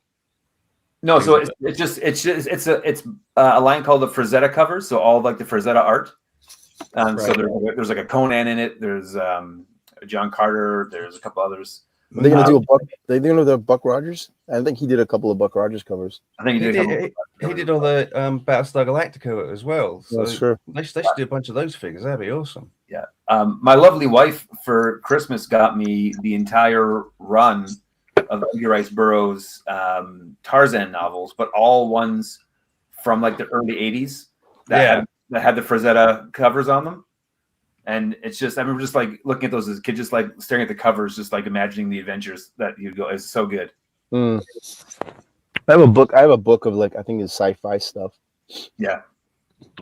No, so it's a line called the Frazetta covers. So all like the Frazetta art. So Right. there's like a Conan in it. There's John Carter. There's a couple others. Are they gonna do a Buck? They doing the Buck Rogers? I think he did a couple of Buck Rogers covers. I think He he did. a couple did, of he did all the Battlestar Galactica as well. So That's true. they should do a bunch of those figures. That'd be awesome. Yeah. My lovely wife for Christmas got me the entire run of Edgar Rice Burroughs Tarzan novels, but all ones from like the early 80s that had the Frazetta covers on them. And it's just, I remember just like looking at those as a kid, just like staring at the covers, just like imagining the adventures that you'd go. It's so good. I have a book. Of like I think it's sci-fi stuff. Yeah.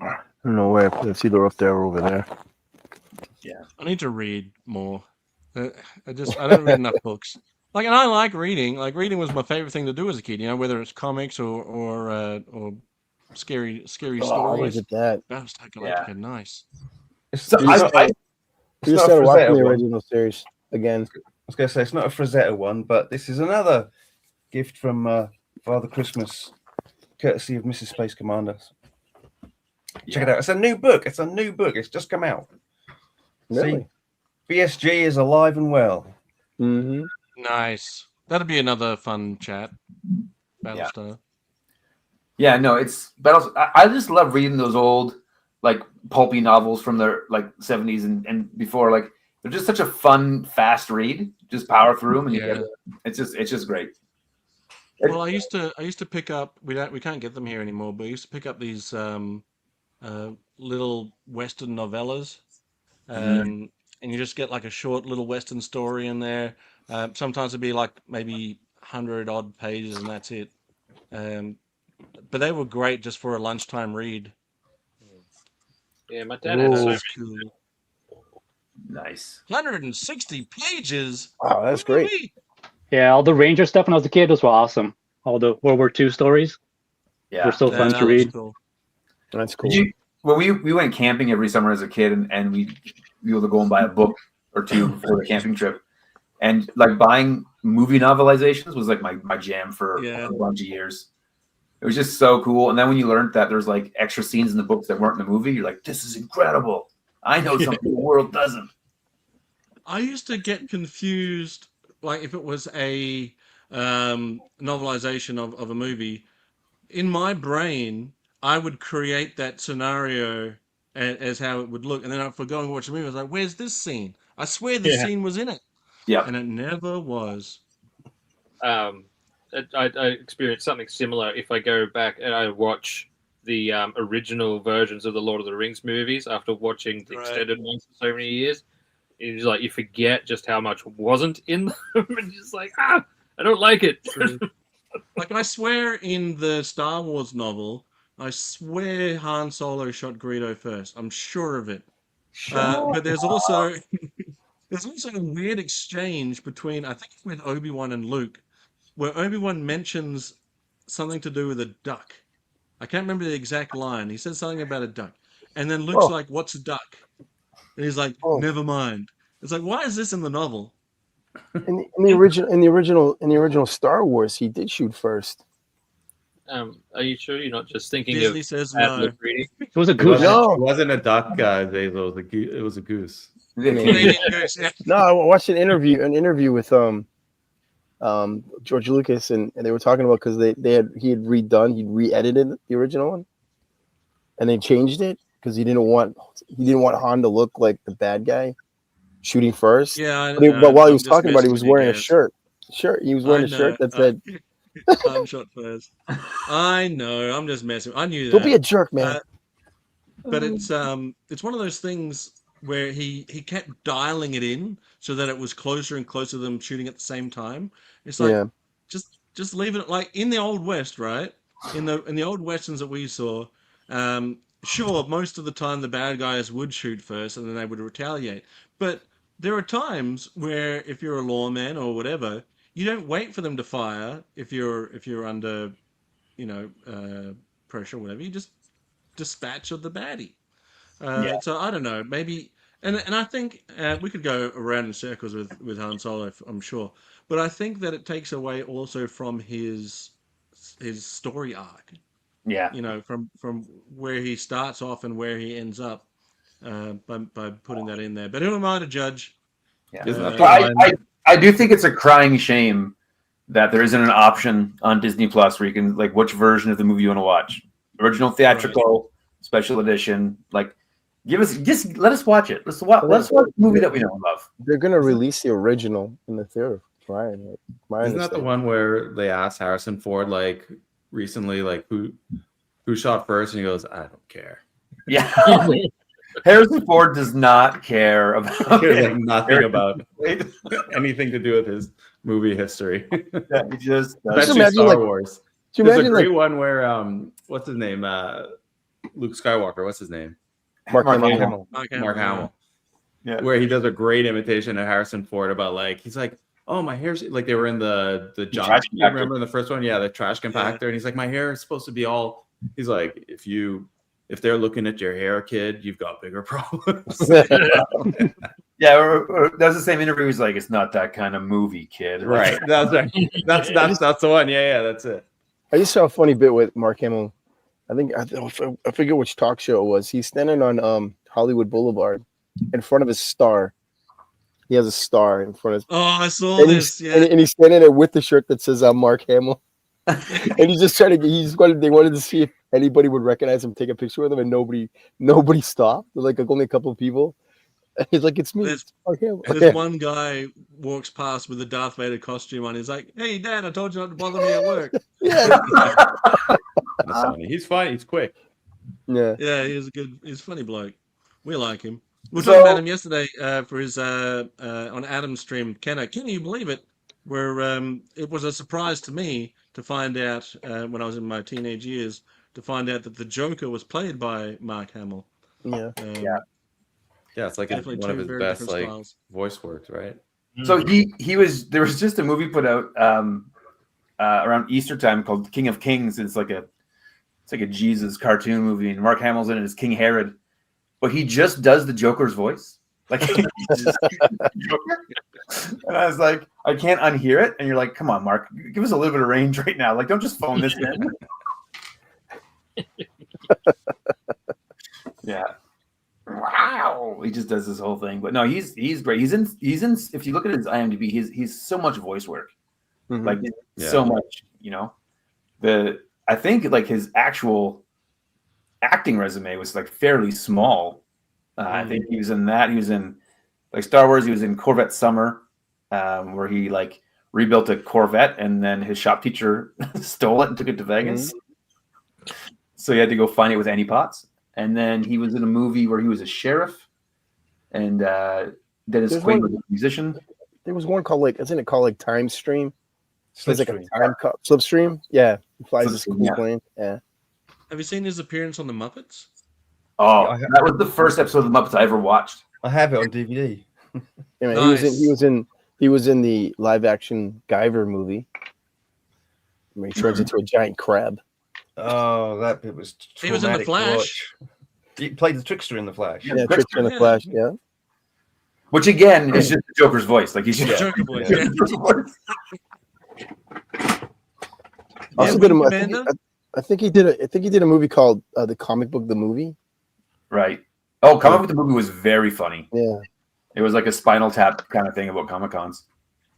I don't know where. It's either up there or over there. I need to read more. I don't read enough books. Like, and I like reading. Like, reading was my favorite thing to do as a kid. You know, whether it's comics or scary Oh, stories. look at that. Battlestar Galactica, nice. So You just I just not a started watching Frazetta the one. original series again. I was going to say it's not a Frazetta one, but this is another gift from Father Christmas, courtesy of Mrs. Space Commander. Check it out. It's a new book. It's just come out. Really? See, BSG is alive and well. Mm-hmm. Nice. That'd be another fun chat. Battlestar. Yeah, no, it's Battles. I just love reading those old, like pulpy novels from the like 70s and before. Like they're just such a fun, fast read. Just power through them, and you get it. It's just great. Well, I used to pick up. We can't get them here anymore. But I used to pick up these little Western novellas, and you just get like a short little Western story in there. Sometimes it'd be like maybe 100 odd pages, and that's it. but they were great just for a lunchtime read. Yeah, my dad had Ooh. so That many. was cool. Nice. 160 pages. Wow, that's great. Woo-wee. Yeah, all the Ranger stuff when I was a kid, those were awesome. All the World War II stories Yeah. were so Yeah, fun that to was read. cool. That's cool. Well, we went camping every summer as a kid, and we were able to go and buy a book or two before the camping trip. And like buying movie novelizations was like my jam for Yeah. a bunch of years. It was just so cool. And then when you learned that there's like extra scenes in the books that weren't in the movie, you're like, this is incredible. I know something the world doesn't. I used to get confused, like if it was a novelization of a movie. In my brain, I would create that scenario as how it would look, and then if I go and watch a movie, I was like, "Where's this scene? I swear this Yeah. scene was in it," Yeah. and it never was. I experience something similar if I go back and I watch the original versions of the Lord of the Rings movies after watching the Right. extended ones for so many years. It's like you forget just how much wasn't in them, and you're just like, I don't like it. True. Like I swear in the Star Wars novel, I swear Han Solo shot Greedo first. I'm sure of it. But there's also a weird exchange between, I think it's with Obi-Wan and Luke, where Obi-Wan mentions something to do with a duck. I can't remember the exact line. He says something about a duck. And then Luke's Oh. like, "What's a duck?" And he's like, Oh. "Never mind." It's like, why is this in the novel? In the original Star Wars, he did shoot first. Are you sure you're not just thinking Disney of says Admiral no. Greedy? It was a It goose. wasn't, No. it wasn't a duck, Zazel. It was a goose. Canadian goose. Yeah. No, I watched an interview with George Lucas, and they were talking about because he'd re-edited the original one, and they changed it because he didn't want Han to look like the bad guy shooting first. Yeah, But while he was I'm just talking about it, he messing was with you wearing a guys. shirt. He was wearing I a shirt know. that said, Han shot first. I know. I'm just messing. I knew that. "Don't be a jerk, man." But it's one of those things where he kept dialing it in so that it was closer and closer to them shooting at the same time. It's like Yeah. just leave it like in the old west, right? In the old westerns that we saw, sure, most of the time the bad guys would shoot first and then they would retaliate. But there are times where if you're a lawman or whatever, you don't wait for them to fire if you're under, pressure or whatever. You just dispatch of the baddie. So I don't know, maybe, and I think we could go around in circles with Han Solo, I'm sure, but I think that it takes away also from his story arc. Yeah. From where he starts off and where he ends up, by putting that in there. But who am I to judge? Yeah. Isn't that Well, the one? I do think it's a crying shame that there isn't an option on Disney Plus where you can like which version of the movie you want to watch. Original theatrical, special edition. Like just let us watch it. Let's watch the movie that we know and love. They're gonna release the original in the theater. Right? Isn't that the one where they asked Harrison Ford like recently, like who shot first, and he goes, "I don't care." Yeah. Harrison Ford does not care about Like nothing about anything to do with his movie history. He just Especially imagine, Star like, Wars. Do you There's a imagine great like one where what's his name? Luke Skywalker. What's his name? Mark Mark Hamill? Hamill. Mark Hamill. Yeah. Where he does a great imitation of Harrison Ford about like he's like, "Oh, my hair's like," they were in the junk. trash You compactor. remember in the first one? Yeah, the trash compactor. And he's like, "My hair is supposed to be all." He's like, if they're looking at your hair, kid, you've got bigger problems. Yeah, or that's the same interview. He's like, "It's not that kind of movie, kid." Right. That's right. That's the one. Yeah, that's it. I just saw a funny bit with Mark Hamill. I forget which talk show it was. He's standing on Hollywood Boulevard in front of his star. He has a star in front of his. Oh, I saw And this. he's, Yeah. and he's standing there with the shirt that says "I'm Mark Hamill," and he's just trying to. They wanted to see if anybody would recognize him, take a picture with him, and nobody stopped. Like only a couple of people. He's like, "It's me, it's Mark Hamill." This one guy walks past with a Darth Vader costume on. He's like, "Hey, Dad, I told you not to bother me at work." Yeah, That's funny. He's funny. He's quick. yeah. Yeah, he's a funny bloke. We like him. We were So- talking about him yesterday for his on Adam's stream. Can you believe it? where it was a surprise to me to find out when I was in my teenage years to find out that the Joker was played by Mark Hamill. Yeah. Yeah, it's like Definitely one of two his very best different like styles. voice works, right? So he was there was just a movie put out around Easter time called King of Kings. It's like a Jesus cartoon movie, and Mark Hamill's in it as King Herod, but he just does the Joker's voice. Like, and I was like, I can't unhear it. And you're like, come on, Mark, give us a little bit of range right now. Like, don't just phone this in. Yeah. Wow. He just does this whole thing. But no, he's great. He's in if you look at his IMDb, he's so much voice work. Mhm. Like so much, I think like his actual acting resume was like fairly small. I think he was in that. He was in like Star Wars. He was in Corvette Summer, where he like rebuilt a Corvette, and then his shop teacher stole it and took it to Vegas. So he had to go find it with Annie Potts. And then he was in a movie where he was a sheriff, and Dennis Quaid was a musician. There was one called isn't it called Time Stream? It's like a Slipstream. time Slipstream. Yeah, he flies his Slipstream, yeah. plane. Yeah. Have you seen his appearance on the Muppets? Oh, Yeah, that was the first episode of the Muppets I ever watched. I have it on DVD. Yeah, man, Nice. he was in the live action Guyver movie where he turns into a giant crab. Oh, that bit was He was in The traumatic to Flash. watch. He played the trickster in The Flash. Yeah, Trickster in the Flash. Yeah. Which again is just the Joker's voice. Like he's just Joker voice. Yeah. Also Yeah, did Wing I Commander? think he did a movie called The Comic Book the Movie. Right. Oh, Comic Book the movie was very funny. Yeah. It was like a Spinal Tap kind of thing about Comic Cons.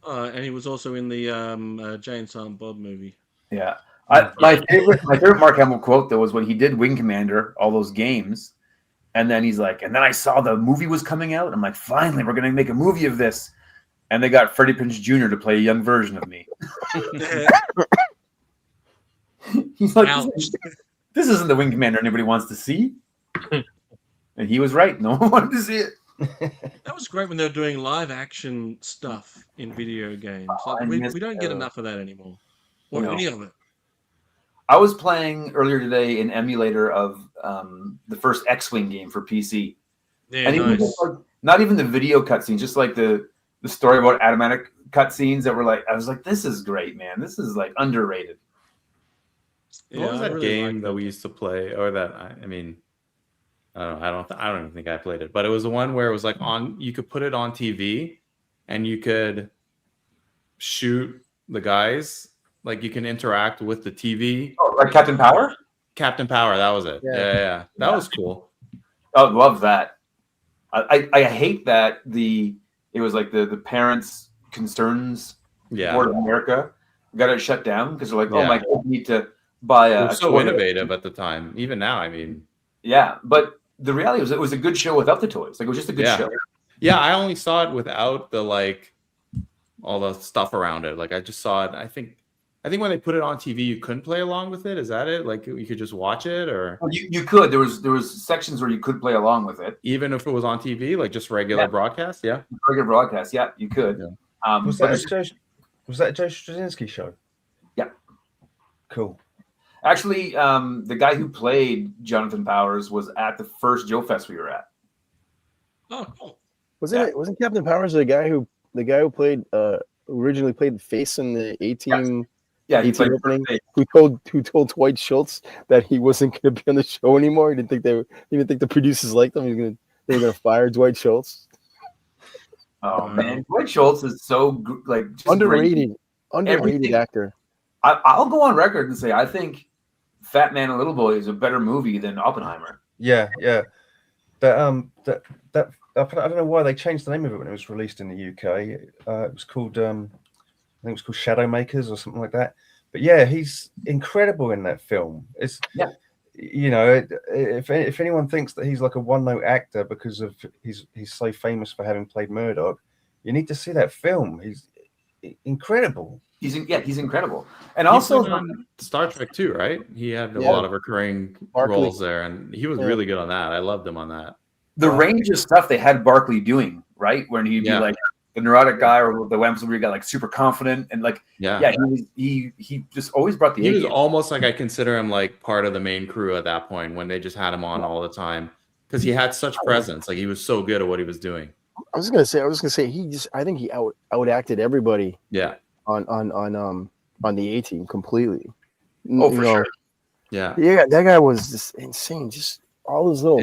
And he was also in the Jane Silent Bob movie. Yeah. My favorite Mark Hamill quote though was when he did Wing Commander, all those games, and then he's like, and then I saw the movie was coming out. I'm like, finally, we're gonna make a movie of this. And they got Freddie Prinze Jr. to play a young version of me. He's like, this isn't the Wing Commander anybody wants to see. And he was right. No one wanted to see it. That was great when they were doing live action stuff in video games. Like, I we missed don't get those. enough of that anymore. Or No. any of it. I was playing earlier today an emulator of the first X-Wing game for PC. Yeah, And even nice. just, like, not even the video cutscenes, just like the story about Adamantic cutscenes that were like, I was like, this is great, man. This is like underrated. What was I that really game liked that it. we used to play, or that I mean, I don't even think I played it, but it was the one where it was like you could put it on TV, and you could shoot the guys, like you can interact with the TV. Oh, like Captain Power? Captain Power, that was it. Yeah. Yeah. That was cool. Oh, love that. I hate that it was like the Parents Concerns Yeah. Board of America got it shut down because they're like, oh Yeah. my kids need to buy It a was so toy. innovative at the time. Even now, I mean, Yeah, but the reality was it was a good show without the toys. Like it was just a good Yeah. show. yeah, I only saw it without the like all the stuff around it. Like I just saw it. I think when they put it on TV, you couldn't play along with it. Is that it? Like you could just watch it, or You could. There was sections where you could play along with it. even if it was on TV, like just regular broadcast. Yeah. Regular broadcast, yeah, you could. Yeah. Was but that a Joe Straczynski show? Yeah. Cool. actually, the guy who played Jonathan Powers was at the first Joe Fest we were at. Oh, cool. Wasn't Captain Powers the guy who played originally played the face in the 18 Yeah, he played opening? Who told Dwight Schultz that he wasn't going to be on the show anymore? He didn't think the producers liked him. They were going to fire Dwight Schultz. Oh man, Dwight Schultz is so just Underrated Everything- actor. I'll go on record and say I think Fat Man and Little Boy is a better movie than Oppenheimer. Yeah. That I don't know why they changed the name of it when it was released in the UK. It was called I think it was called Shadow Makers or something like that. But yeah, he's incredible in that film. It's if anyone thinks that he's like a one-note actor because of he's so famous for having played Murdoch, you need to see that film. He's incredible. He's incredible, and He's also been on Star Trek too, right? He had a Yeah. lot of recurring Barkley. roles there, and he was really good on that. I loved him on that. the range of stuff they had Barkley doing, right? When he'd be Yeah. like the neurotic guy, or the episode where he got like super confident and like Yeah. he just always brought the He A was game. almost like, I consider him like part of the main crew at that point when they just had him on all the time because he had such presence. Like he was so good at what he was doing. I was gonna say I think he outacted everybody Yeah. on the A team completely. Oh, for sure. Yeah. Yeah, that guy was just insane. Just all those little.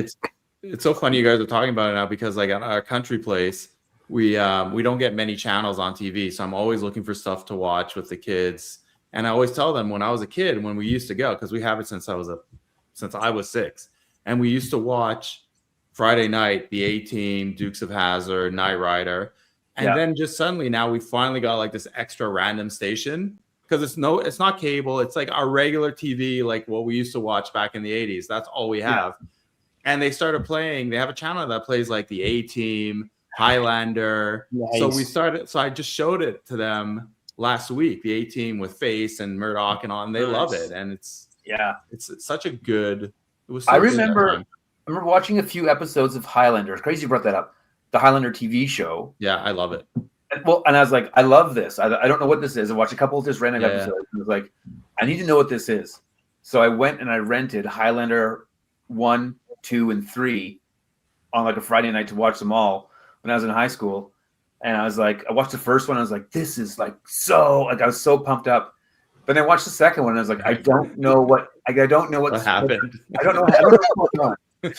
It's so funny you guys are talking about it now because like at our country place, we don't get many channels on TV, so I'm always looking for stuff to watch with the kids. And I always tell them when I was a kid, when we used to go, because we have it since I was 6, and we used to watch Friday night, the A Team, Dukes of Hazzard, Knight Rider, and then just suddenly now we finally got like this extra random station because it's not cable, it's like our regular TV, like what we used to watch back in the 80s. That's all we have. And they started playing. They have a channel that plays like the A Team, Highlander. Nice. So I just showed it to them last week, the A Team with Face and Murdoch and all, and they love it. And it's such a good. It was. So I good remember watching a few episodes of Highlander. It's crazy you brought that up. The Highlander TV show. Yeah, I love it. And I was like, I love this. I don't know what this is. I watched a couple of just random episodes. And I was like, I need to know what this is. So I went and I rented Highlander 1, 2, and 3 on like a Friday night to watch them all when I was in high school. And I was like, I watched the first one. I was like, this is like so, like I was so pumped up. But then I watched the second one. And I was like, I don't know what happened. I don't know what's going on. Like,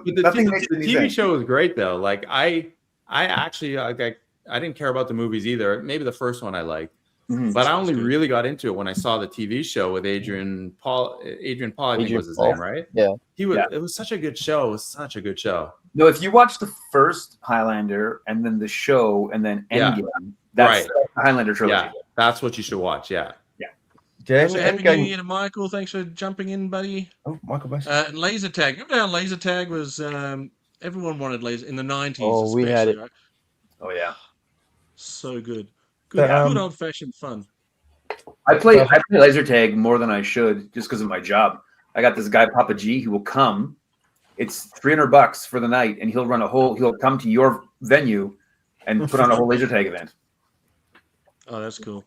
the TV show was great though. Like I actually I didn't care about the movies either. Maybe the first one I liked. But I only really got into it when I saw the TV show with Adrian Paul, I think was his name, right? Yeah. It was such a good show. It was such a good show. No, if you watch the first Highlander and then the show and then Endgame, that's the Highlander trilogy. Yeah, that's what you should watch. Yeah. So happy New Year to Michael. Thanks for jumping in, buddy. Oh, Michael Best. And laser tag. Remember how laser tag was? Everyone wanted laser in the 90s. Oh, we had it. Right? Oh yeah. So good. Good old fashioned fun. I play laser tag more than I should just because of my job. I got this guy Papa G who will come. It's $300 for the night, and he'll come to your venue and put on a whole laser tag event. Oh, that's cool.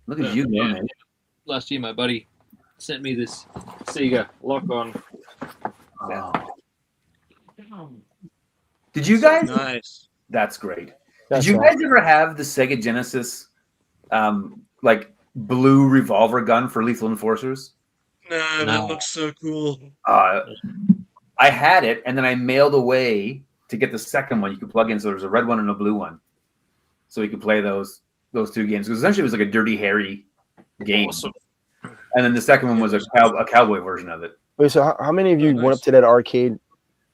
Look at you, man. Last year, my buddy sent me this Sega lock-on. Oh. Did you guys? Nice. That's great. Did you guys ever have the Sega Genesis, like blue revolver gun for Lethal Enforcers? No, that looks so cool. I had it, and then I mailed away to get the second one you could plug in. So there's a red one and a blue one, so we could play those two games. Because essentially it was like a Dirty Harry game. Awesome. And then the second one was a cowboy version of it. Wait, so how many of you went up to that arcade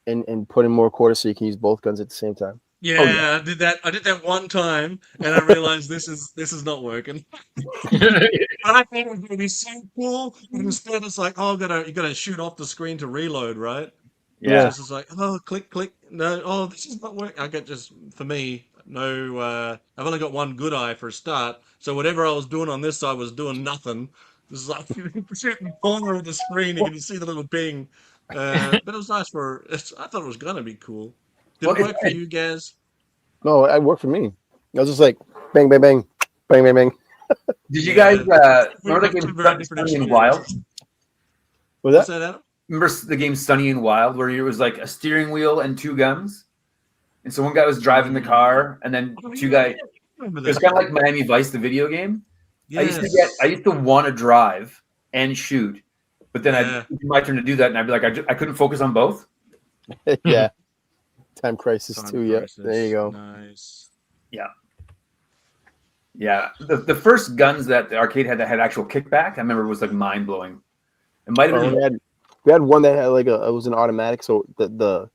and put in more quarters so you can use both guns at the same time? Yeah, I did that. I did that one time, and I realized this is not working. But I thought it was going to be so cool. And instead, it's like, you got to shoot off the screen to reload, right? Yeah. It's just like, click, click. No, this is not working. I get for me, no. I've only got one good eye for a start. So whatever I was doing on this side was doing nothing. This is like shooting the corner of the screen, and you can see the little ping. But it was nice I thought it was gonna be cool. Did it work for you guys? No, it worked for me. I was just like bang, bang, bang, bang, bang, bang. Did you guys remember the game Sunny and Wild? What's that, Adam? Remember the game Sunny and Wild, where it was like a steering wheel and two guns, and so one guy was driving the car, and then two guys. It was kind of like Miami Vice, the video game. Yes. I used to want to drive and shoot, but then it'd be my turn to do that, and I'd be like, I couldn't focus on both. Yeah. Time Crisis 2, yeah. There you go. Nice. Yeah. Yeah. The first guns that the arcade had that had actual kickback, I remember was like mind blowing. It might have been. We had one that had like it was an automatic, so the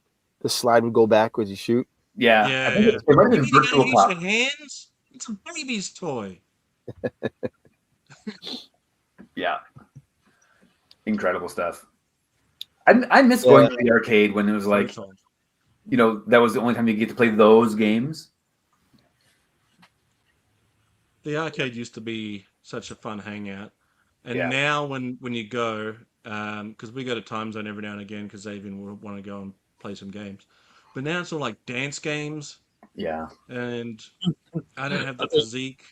slide would go back as you shoot. Yeah. Yeah. I think it might have been Virtual Cop. Use your hands? It's a baby's toy. Yeah. Incredible stuff. I miss going to the arcade when it was like, that was the only time you get to play those games. The arcade used to be such a fun hangout. And now when you go, because we go to Time Zone every now and again because Xavier will want to go and play some games. But now it's all like dance games. Yeah. and I don't have the I thought- physique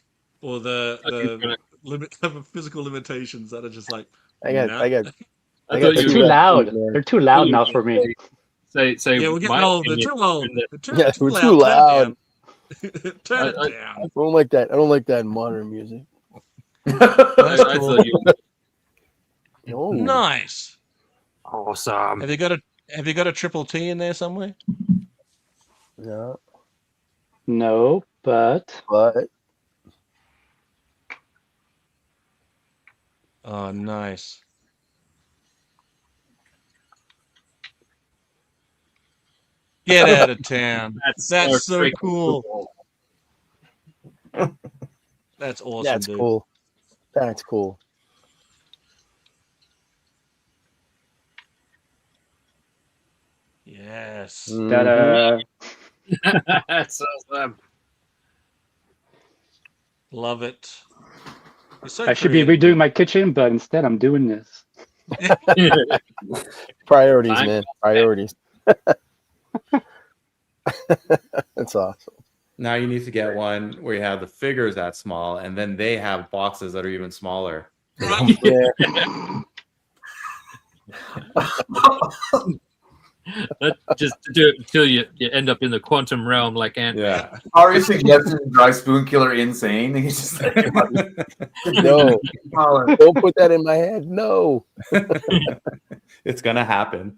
or the physical limitations that are just like. I got nah. I got thought They're you too were loud. man. They're too loud now for me. say Yeah, we're getting my old. They're opinion too old. in the- They're Yeah, too we're loud. too loud. Turn it I- down. I don't like that. I don't like that in modern music. That's I cool. thought you Oh, Nice. awesome. Have you got a triple T in there somewhere? no, No, but but Oh, nice. Get out of town. That's so freaking cool. That's awesome, that's dude. cool. That's cool. Yes. Mhm. That's awesome. Love it. You're so I should be creative, redoing my kitchen, but instead I'm doing this. Priorities, Fine. man. Priorities. That's awesome. Now you need to get one where you have the figures that small, and then they have boxes that are even smaller. Yeah. Just to do it until you end up in the quantum realm like Ant. Yeah. Are you suggesting Dry Spoon Killer insane? He's just like, No, don't put that in my head. No. It's gonna happen.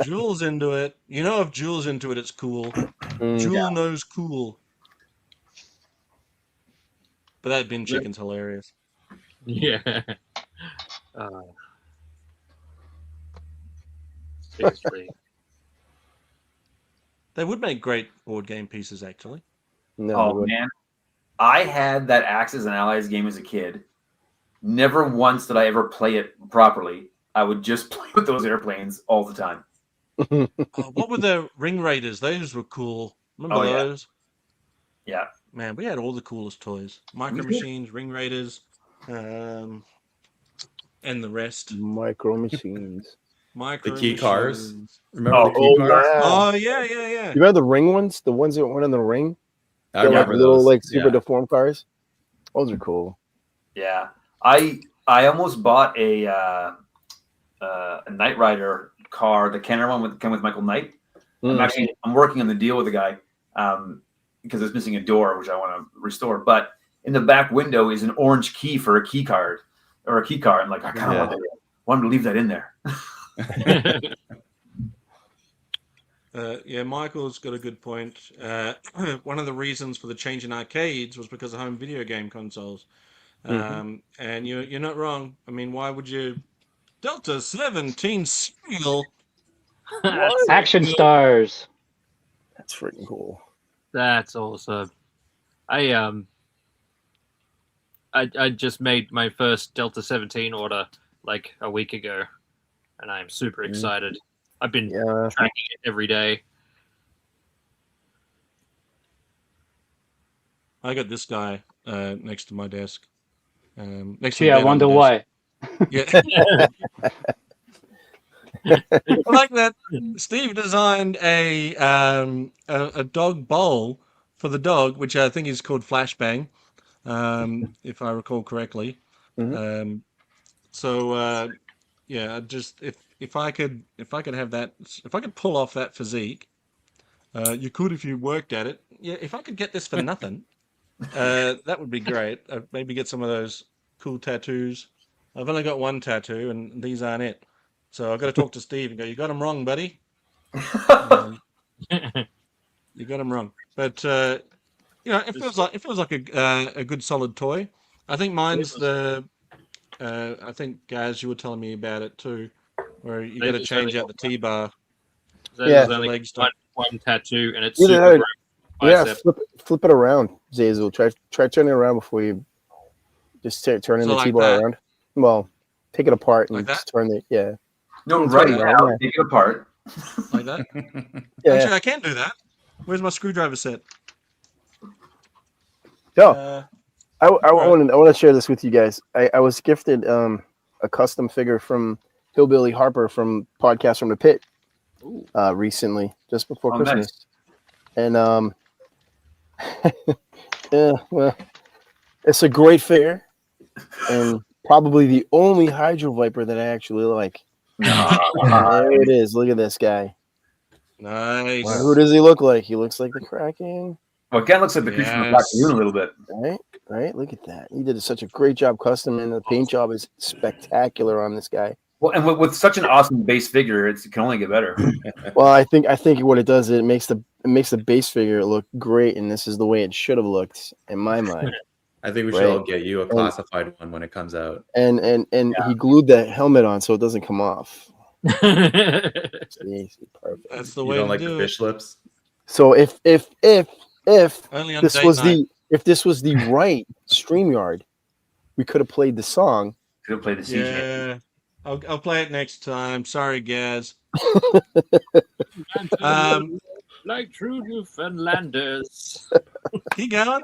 Jules into it. You know, if Jules into it, it's cool. Mm. Jewel knows cool. But that bin chicken's hilarious. Yeah. Seriously. They would make great board game pieces, actually. No. oh man, I had that Axis and Allies game as a kid. Never once did I ever play it properly. I would just play with those airplanes all the time. What were the Ring Raiders? Those were cool. Remember Oh, yeah. those? Yeah. Man, we had all the coolest toys. Micro did. Machines, Ring Raiders, and the rest. Micro machines. Micro key cars. Machines. Remember Oh, the key cars? yeah. Oh, yeah. You remember the ring ones? The ones that went in the ring? I They're like remember little, those. like super Yeah. deformed cars. Those are cool. Yeah. I almost bought a Knight Rider car, the Kenner one came with Michael Knight. Mm. I'm working on the deal with the guy because it's missing a door, which I want to restore. But in the back window is an orange key for a key card or a key card. And like, I kind of want him to leave that in there. Yeah, Michael's got a good point. One of the reasons for the change in arcades was because of home video game consoles. And you're not wrong. I mean, why would you... Delta 17 Steel? Action stars. That's freaking cool. That's awesome. I just made my first Delta 17 order like a week ago, and I'm super excited. I've been tracking it every day. I got this guy next to my desk. Next to Gee, the I bed on the wonder desk. why. Yeah. I like that. Steve designed a dog bowl for the dog, which I think is called Flashbang, if I recall correctly. Yeah, just if I could have that, if I could pull off that physique, you could if you worked at it. Yeah, if I could get this for nothing, that would be great. Maybe get some of those cool tattoos. I've only got one tattoo, and these aren't it. So I've got to talk to Steve and go, you got him wrong, buddy. You got him wrong. But it feels like a good solid toy. I think mine's the. I think Gaz, you were telling me about it too, where you got to change out the T-bar. There's Yeah. only one tattoo, and it's Either super that- bright. Yeah, flip it around, Zazel. Try turning it around before you just turning the like T-bar that? around. Well, take it apart and Like that? just turn it. Yeah. No, It's right fine, now, yeah. take it apart. Like that? Yeah. Actually, I can do that. Where's my screwdriver set? I want to share this with you guys. I was gifted a custom figure from Hillbilly Harper from Podcast from the Pit recently, just before Oh, Christmas. nice. And yeah, well, it's a great figure, and probably the only Hydro Viper that I actually like. No. There it is. Look at this guy. Nice. Who does he look like? He looks like the Kraken. Well, it kind of looks like the creature from the Black Yes. Lagoon a little bit. Right? Right? Look at that. He did such a great job custom, and the paint job is spectacular on this guy. Well, and with such an awesome base figure, it can only get better. Well, I think what it does is it makes the base figure look great, and this is the way it should have looked in my mind. I think we should all get you a classified one when it comes out. And he glued that helmet on so it doesn't come off. Jeez, perfect. That's the You way don't to like do the it. fish lips? So if Only on this date was night. this was the right StreamYard, we could have played the song. Could have played the CJ. Yeah. I'll play it next time. Sorry, Gaz. Like true Newfoundlanders. Keep going.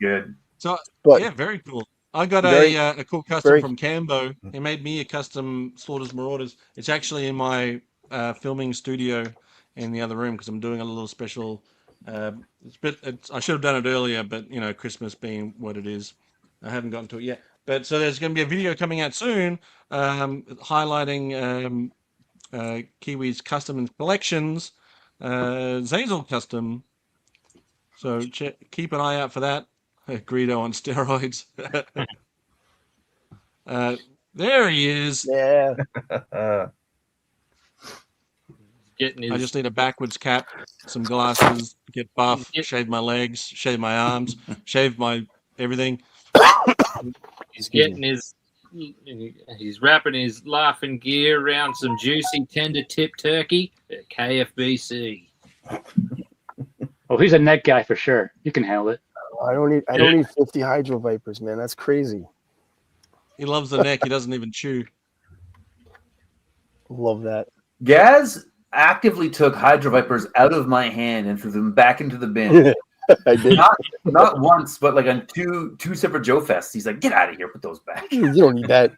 Good. So But yeah, very cool. I got Very- a cool custom very- from Cambo. He made me a custom Slaughters Marauders. It's actually in my filming studio in the other room because I'm doing a little special. I should have done it earlier, but Christmas being what it is, I haven't gotten to it yet. But so there's going to be a video coming out soon, highlighting Kiwi's custom and collections, Zazel custom. So keep an eye out for that. Greedo on steroids. There he is. Yeah. Getting his I just need a backwards cap, some glasses, get buff, shave my legs, shave my arms, shave my everything. He's getting his. He's wrapping his laughing gear around some juicy tender tip turkey at KFBC. Oh, he's a neck guy for sure. You can handle it. I don't need 50 Hydro Vipers, man. That's crazy. He loves the neck. He doesn't even chew. Love that. Gaz actively took Hydro Vipers out of my hand and threw them back into the bin. I did. Not once, but like on two separate Joe Fests. He's like, "Get out of here! Put those back." You don't need that.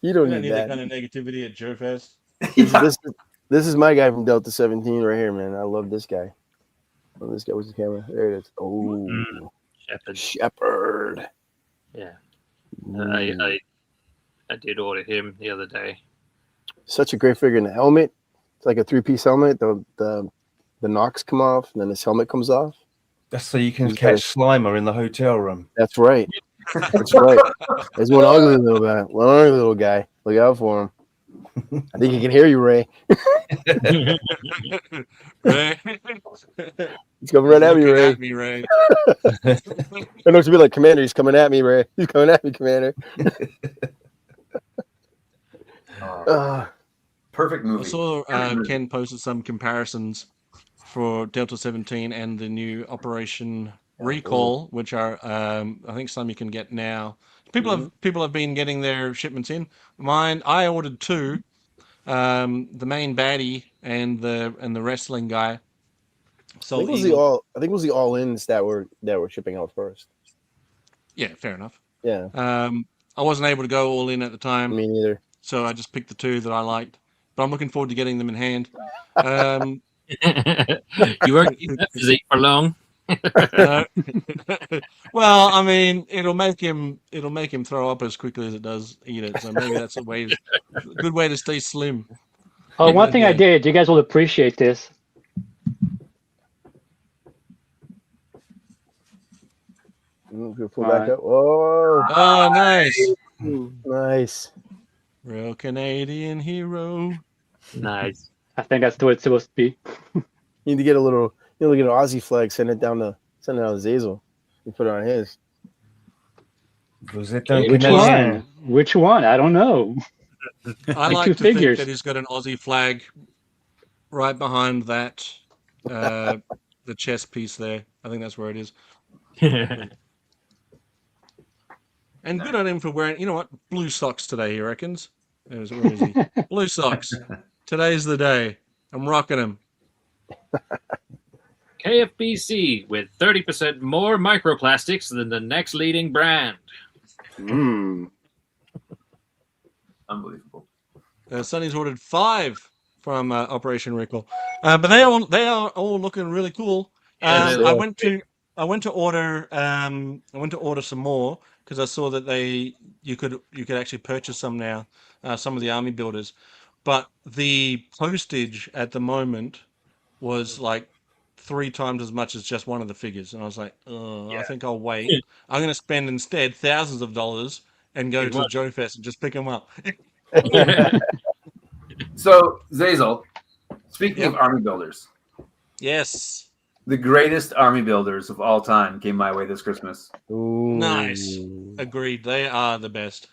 You don't You don't need need that that. kind of negativity at Joe Fest. This is my guy from Delta 17 right here, man. I love this guy. Oh, this guy was the camera. There it is. Oh, Shepherd. Yeah, Ooh. I did order him the other day. Such a great figure in the helmet. It's like a 3-piece helmet. The knocks come off, and then his helmet comes off. That's so you can He's catch Slimer in the hotel room. That's right. That's right. There's one ugly little guy. Look out for him. I think he can hear you, Ray. Ray. He's coming right at me, Looking Ray. at me, Ray. I know what you be like, Commander. He's coming at me, Ray. He's coming at me, Commander. Perfect I movie. saw Ken posted some comparisons for Delta 17 and the new Operation Recall, which are I think some you can get now. People have been getting their shipments in. Mine, I ordered 2, the main baddie and the wrestling guy. So I think it was the all-ins that were shipping out first. Yeah, fair enough. Yeah. I wasn't able to go all in at the time. Me neither. So I just picked the 2 that I liked. But I'm looking forward to getting them in hand. You weren't keeping that physique for long. Well, I mean, it'll make him throw up as quickly as it does eat it. So maybe that's a good way to stay slim. Oh, one thing I did, you guys will appreciate this. Pull back up. Oh, nice. Nice. Real Canadian hero. Nice. I think that's the way it's supposed to be. You need to get an Aussie flag, send it down to Zazel. You put it on his. Was it Which one? Which one? I don't know. I like to think that he's got an Aussie flag right behind that, the chest piece there. I think that's where it is. And good on him for wearing, you know what, blue socks today, he reckons. Where is he? Blue socks. Today's the day. I'm rocking them. KFBC with 30% more microplastics than the next leading brand. Unbelievable. Sonny's ordered 5 from Operation Recall. But they are all looking really cool. Yeah, they I look went to order some more because I saw that you could actually purchase some now, some of the army builders, but the postage at the moment was like 3 times as much as just one of the figures, and I was like, I Yeah. think I'll wait. I'm going to spend instead thousands of dollars and go Good to one. Joe Fest and just pick them up. So Zazel, speaking Yep. of army builders, Yes. the greatest army builders of all time came my way this Christmas. Nice. Ooh. Agreed. They are the best.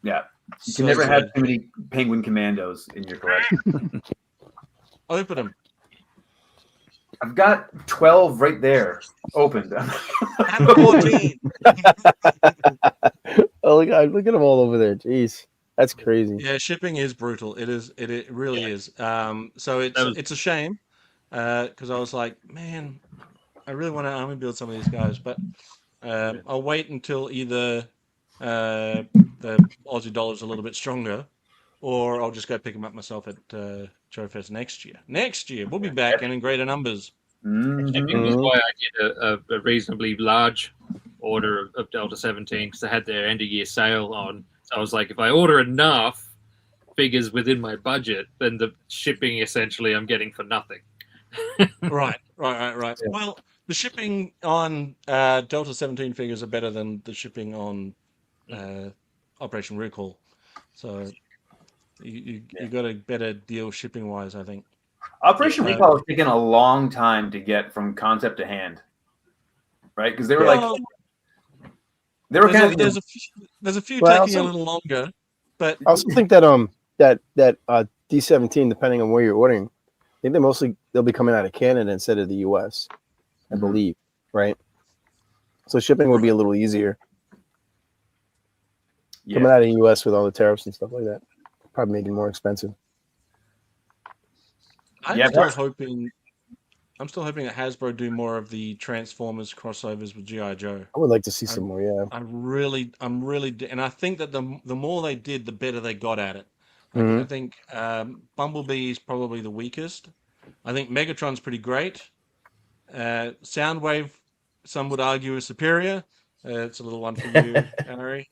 Yeah. You So can never have good. too many penguin commandos in your collection. Open them. I've got 12 right there opened. Have 14. Oh, look at them all over there. Jeez, that's crazy. Yeah, shipping is brutal. It is. It really is. So That was- it's a shame because I was like, man, I really want to army build some of these guys, but I'll wait until either the Aussie dollar's a little bit stronger, or I'll just go pick them up myself at Joe Fest next year. Next year we'll be back and in greater numbers. Mhm. Shipping was why I did a reasonably large order of Delta 17 because they had their end of year sale on. So I was like, if I order enough figures within my budget, then the shipping essentially I'm getting for nothing. Right. Well, the shipping on Delta 17 figures are better than the shipping on Operation Recall, so you got a better deal shipping wise, I think. Operation Yeah. Recall has taken a long time to get from concept to hand, right? Because they were Well, kind of there's a few Well, taking also- a little longer, but I also think that that D17, depending on where you're ordering, I think they'll be coming out of Canada instead of the US, I Mhm. believe, right? So shipping will be a little easier. Coming out of the US with all the tariffs and stuff like that, probably make it more expensive. I'm Yeah, still that's- hoping that Hasbro do more of the Transformers crossovers with G.I. Joe. I would like to see some more. Yeah. I'm really, and I think that the more they did, the better they got at it. I Mhm. think Bumblebee is probably the weakest. I think Megatron's pretty great. Soundwave, some would argue, is superior. It's a little one for you, Ari.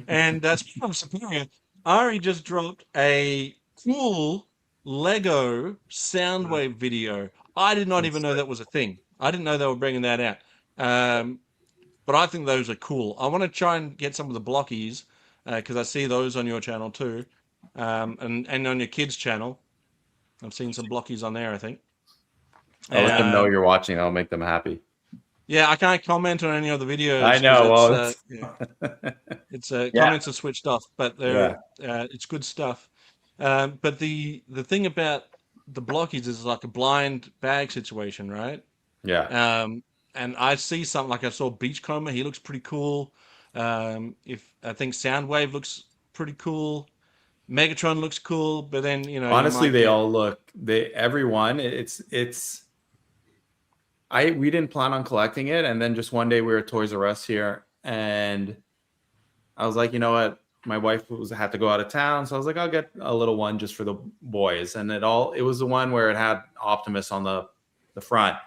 And speaking of superior, Ari just dropped a cool Lego Soundwave video. I did not even know that was a thing. I didn't know they were bringing that out. But I think those are cool. I want to try and get some of the blockies because I see those on your channel too, and on your kids' channel. I've seen some blockies on there, I think. I'll let them know Um, you're watching. That'll make them happy. Yeah, I can't comment on any of the videos. I know. 'cause Well, it's Yeah. comments are switched off, but it's good stuff. But the thing about the blockies is like a blind bag situation, right? yeah. And I see something like I saw Beachcomber. He looks pretty cool. If I think Soundwave looks pretty cool. Megatron looks cool, but then you Honestly, might they get- all look. Everyone. It's. We didn't plan on collecting it, and then just one day we were at Toys R Us here, and I was like, you know what? My wife had to go out of town, so I was like, I'll get a little one just for the boys, and it was the one where it had Optimus on the front.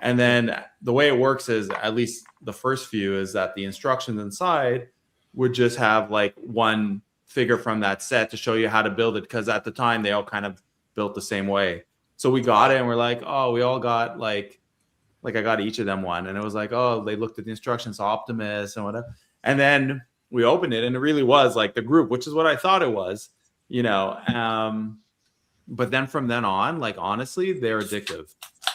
And then the way it works is, at least the first few, is that the instructions inside would just have like one figure from that set to show you how to build it, because at the time they all kind of built the same way. So we got it and we're like, oh, we all got like I got each of them one, and it was like, oh, they looked at the instructions, Optimus and whatever. And then we opened it and it really was like the group, which is what I thought it was, but then from then on, like, honestly, they're addictive.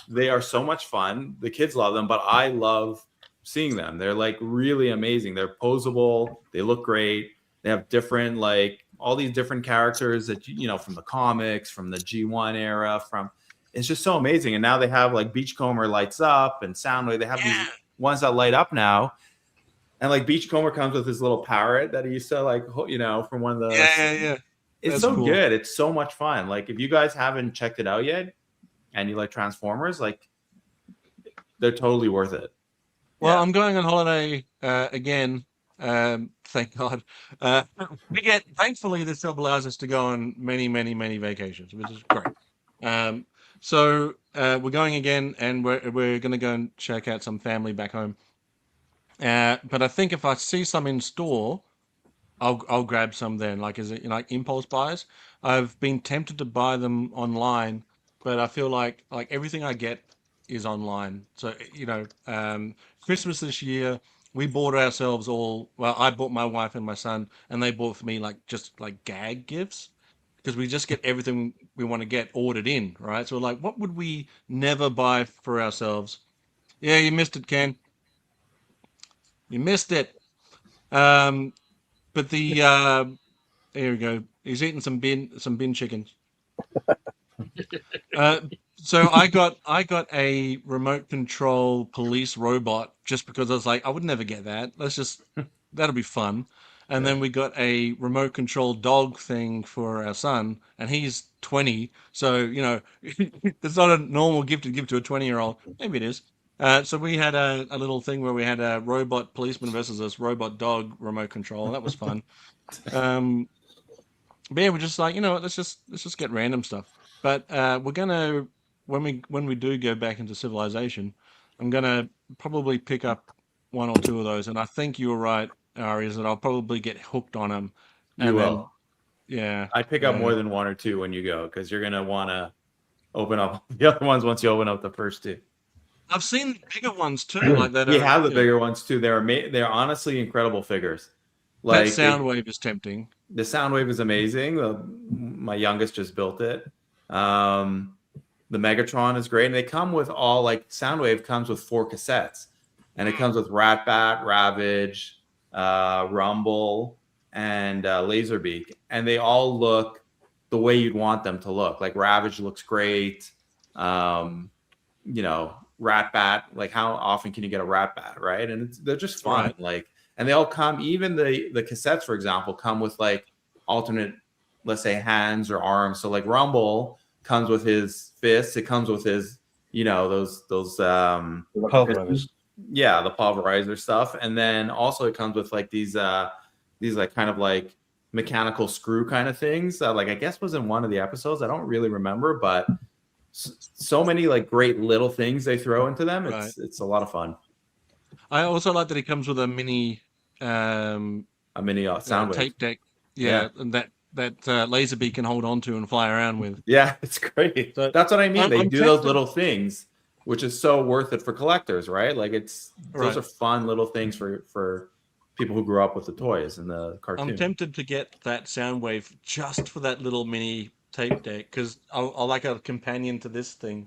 They are so much fun. The kids love them, but I love seeing them. They're like really amazing. They're posable. They look great. They have different, like, all these different characters that, from the comics, from the G1 era, it's just so amazing. And now they have like Beachcomber lights up and Soundwave. They have these ones that light up now. And like Beachcomber comes with his little parrot that he used to like, from one of the. Yeah. It's That's so cool. good. It's so much fun. Like, if you guys haven't checked it out yet and you like Transformers, like, they're totally worth it. Well, Yeah. I'm going on holiday again Thank God. Thankfully, this job allows us to go on many, many, many vacations, which is great. So we're going again, and we're going to go and check out some family back home. But I think if I see some in store, I'll grab some then. Like, is it like impulse buys? I've been tempted to buy them online, but I feel like everything I get is online. So Christmas this year we bought ourselves all. Well, I bought my wife and my son, and they bought for me just like gag gifts because we just get everything we want to get ordered in, right? So we're like, what would we never buy for ourselves? Yeah, you missed it, Ken. You missed it. But here we go. He's eating some bin chickens. Uh, so I got a remote control police robot just because I was like, I would never get that. That'll be fun. And then we got a remote control dog thing for our son, and he's 20, so it's not a normal gift to give to a 20-year-old. Maybe it is. So we had a little thing where we had a robot policeman versus this robot dog remote control, and that was fun. But yeah, we're just like, what, let's just get random stuff. But we're gonna when we do go back into civilization, I'm gonna probably pick up one or two of those. And I think you were right, Ari, is that I'll probably get hooked on them. You will. Yeah. I pick up more than one or two when you go because you're gonna want to open up the other ones once you open up the first two. I've seen the bigger ones too, like that. We have the bigger ones too. They're honestly incredible figures. Like that Soundwave is tempting. The Soundwave is amazing. My youngest just built it. The Megatron is great, and they come with all Soundwave comes with 4 cassettes, and it comes with Ratbat, Ravage, Rumble, and Laserbeak, and they all look the way you'd want them to look. Like Ravage looks great. Ratbat, like how often can you get a Ratbat, right? And they're just fun. Right. And they all come, even the cassettes, for example, come with alternate, let's say, hands or arms. So Rumble comes with his fists. It comes with his, those pulverizers. Yeah, the pulverizer stuff. And then also it comes with these kind of mechanical screw kind of things that I guess was in one of the episodes. I don't really remember, but so many great little things they throw into them. It's a lot of fun. I also like that it comes with a mini Soundwave tape deck. Yeah. And that Laserbeak can hold on to and fly around with. Yeah, it's great. So that's what I mean. They do those little things, which is so worth it for collectors, right? Those are fun little things for people who grew up with the toys and the cartoon. I'm tempted to get that Soundwave just for that little mini tape deck because I like a companion to this thing.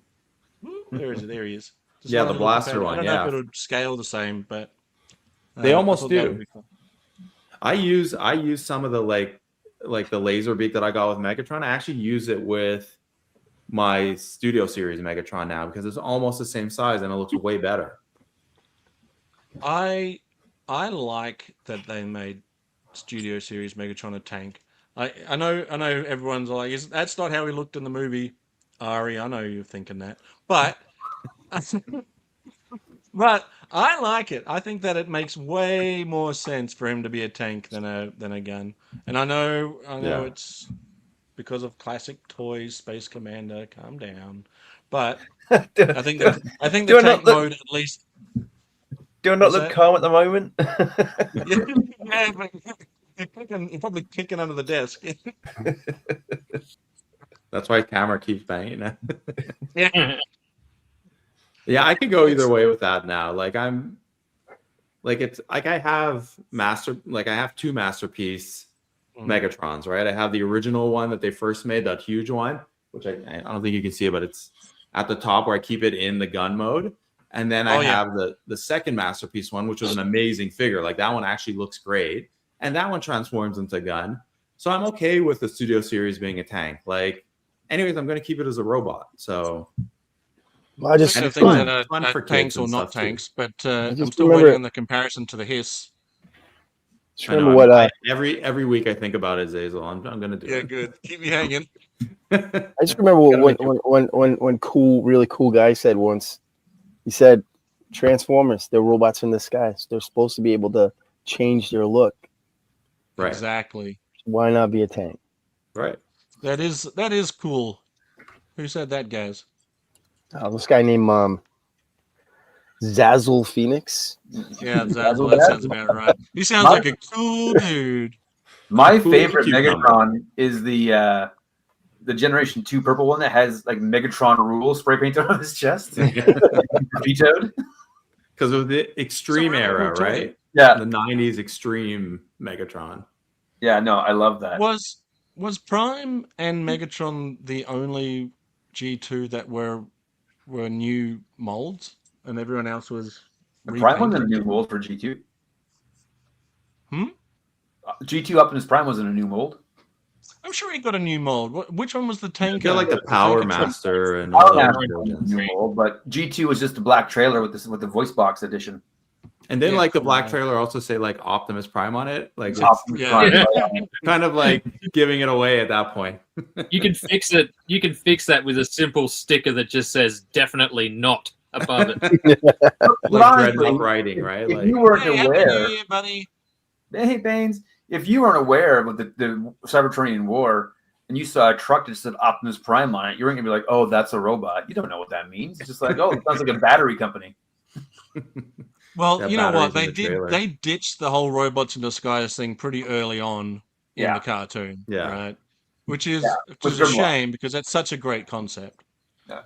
Where is it? There he is. Just the blaster one. I don't know if it'll scale the same, but they almost do. I use some of the the Laserbeak that I got with Megatron. I actually use it with my Studio Series Megatron now because it's almost the same size and it looks way better. I like that they made Studio Series Megatron a tank. I know everyone's like, that's not how he looked in the movie, Ari. I know you're thinking that, but. But I like it. I think that it makes way more sense for him to be a tank than a gun. And I know it's because of classic toys, Space Commander. Calm down. But I think the tank mode at least. Do I not look calm at the moment? Yeah, but you're probably kicking under the desk. That's why camera keeps banging. Yeah. Yeah, I could go either way with that now. I have 2 masterpiece Megatrons, right? I have the original one that they first made, that huge one, which I don't think you can see it, but it's at the top where I keep it in the gun mode. And then I have the second masterpiece one, which was an amazing figure. That one actually looks great. And that one transforms into a gun. So I'm okay with the Studio Series being a tank. Anyways, I'm going to keep it as a robot. So... I just think that are tanks or not tanks, but I'm still waiting on the comparison to the Hiss. Every week I think about it, Zazel. I'm gonna do it. Yeah, good. Keep me hanging. I just remember when really cool guy said once. He said, "Transformers, they're robots in disguise. They're supposed to be able to change their look. Right. Exactly. Why not be a tank? Right. That is cool. Who said that, guys? This guy named Zazzle Phoenix. Yeah, Zazzle that Dad? sounds about right. He sounds My- like a cool dude. My Cool favorite cucumber. Megatron is the Generation 2 purple one that has like Megatron rule spray painted on his chest. Vetoed. Because of the extreme really era, cool toy. right? Yeah. The 90s extreme Megatron. Yeah, no, I love that. Was Prime and Megatron the only G2 that were new molds, and everyone else was The Prime wasn't a repainted? new mold for G2. Hmm? G2 Optimus Prime wasn't a new mold. I'm sure he got a new mold. Which one was the tanker? They're like the Power Master and Power all those Master wasn't a versions. new mold, but G2 was just a black trailer with the voice box edition. And then Yeah, like the cool. black trailer also say like Optimus Prime on it. Like it's Optimus Yeah. Prime. Yeah. kind of like giving it away at that point. You can fix it. You can fix that with a simple sticker that just says "definitely not" above it. But Like honestly, dreadlock writing, right? if Like you weren't Hey, Happy aware, New Year, buddy. hey Baines, if you weren't aware of the Cybertronian War and you saw a truck that said Optimus Prime on it, you weren't gonna be like, "Oh, that's a robot." You don't know what that means. It's just like, "Oh, it sounds like a battery company." Well, Yeah, you know what? batteries in the trailer. They ditched the whole robots in disguise thing pretty early on in Yeah. the cartoon. Yeah. Right. Which is with a Grimlock. shame because that's such a great concept. Yeah.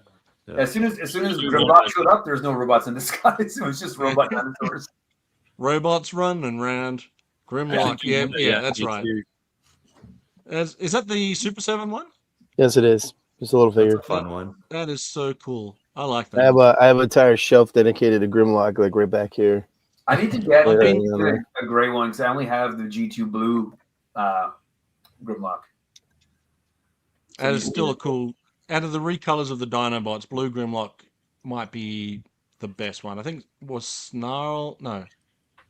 As soon as Grimlock showed up, there's no robots in disguise. It was just robot dinosaurs. Robots running around. Grimlock. Yeah, that's right. Is that the Super 7 one? Yes, it is. Just a little That's figure. a fun one. That is so cool. I like I have that. a entire shelf dedicated to Grimlock, like right back here. I need to get Yeah. a gray one because I only have the G2 blue Grimlock. That is still a cool. Out of the recolors of the Dinobots, Blue Grimlock might be the best one. I think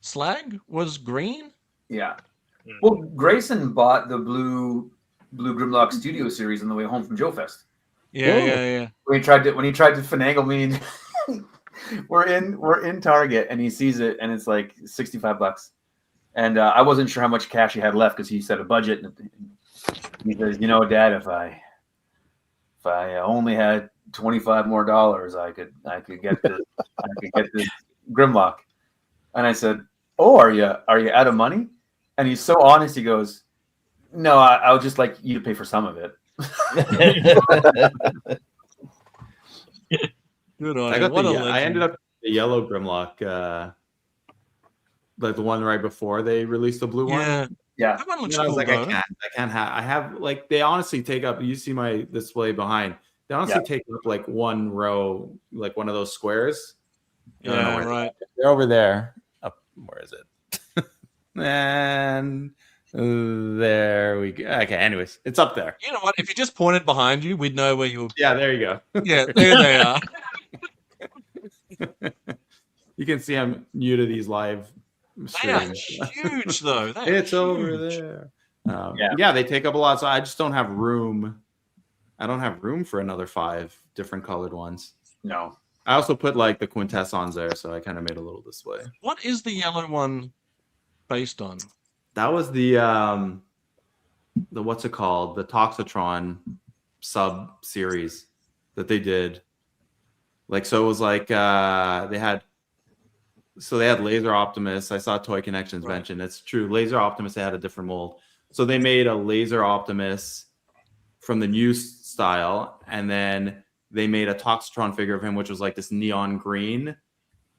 Slag was green. Yeah. Well, Grayson bought the blue Grimlock Studio series on the way home from Joe Fest. Yeah. When he tried to finagle me, and we're in Target and he sees it and it's like $65, and I wasn't sure how much cash he had left because he set a budget. And he says, "You know, Dad, if I only had $25 more, I could get this Grimlock." And I said, "Oh, are you out of money?" And he's so honest. He goes, "No, I would just like you to pay for some of it." Good on I him. got What a I legend. ended up with the yellow Grimlock, like the one right before they released the blue one. Yeah, Yeah. that one looks And I was cool. like, Though. I can't have. I have like they honestly take up. You see my display behind. They honestly take up like one row, like one of those squares. I don't know Yeah, where right. they're over there. Up, where is it? And there we go. Okay, anyways, it's up there. You know what? If you just pointed behind you, we'd know where you were. Yeah, there you go. Yeah, there they are. You can see I'm new to these live They are streams. huge, though. They are It's over huge. there. Yeah, they take up a lot. So I just don't have room. I don't have room for another 5 different colored ones. No. I also put like the quintessons there, so I kind of made a little display. What is the yellow one based on? That was the what's it called? The Toxitron sub series that they did. Like, so it was like they had Laser Optimus. I saw Toy Connections mention. It's true. Laser Optimus, they had a different mold. So they made a Laser Optimus from the new style, and then they made a Toxitron figure of him, which was like this neon green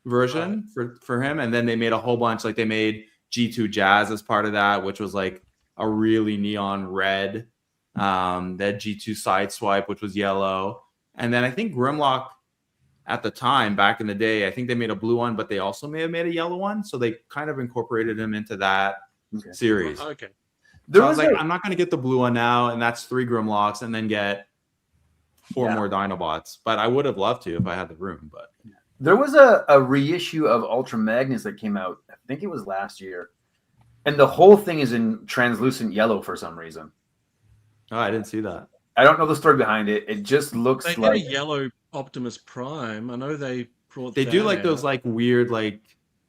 version for him. And then they made a whole bunch, like they made G2 Jazz as part of that, which was like a really neon red. That G2 Sideswipe, which was yellow. And then I think Grimlock at the time, back in the day, I think they made a blue one, but they also may have made a yellow one. So they kind of incorporated him into that series. Okay. So I was like, I'm not going to get the blue one now, and that's 3 Grimlocks, and then get 4 more Dinobots. But I would have loved to if I had the room. But there was a reissue of Ultra Magnus that came out. I think it was last year, and the whole thing is in translucent yellow for some reason. Oh, I didn't see that. I don't know the story behind it. It just looks They like did a yellow Optimus Prime. I know they brought. They do like out. those like weird like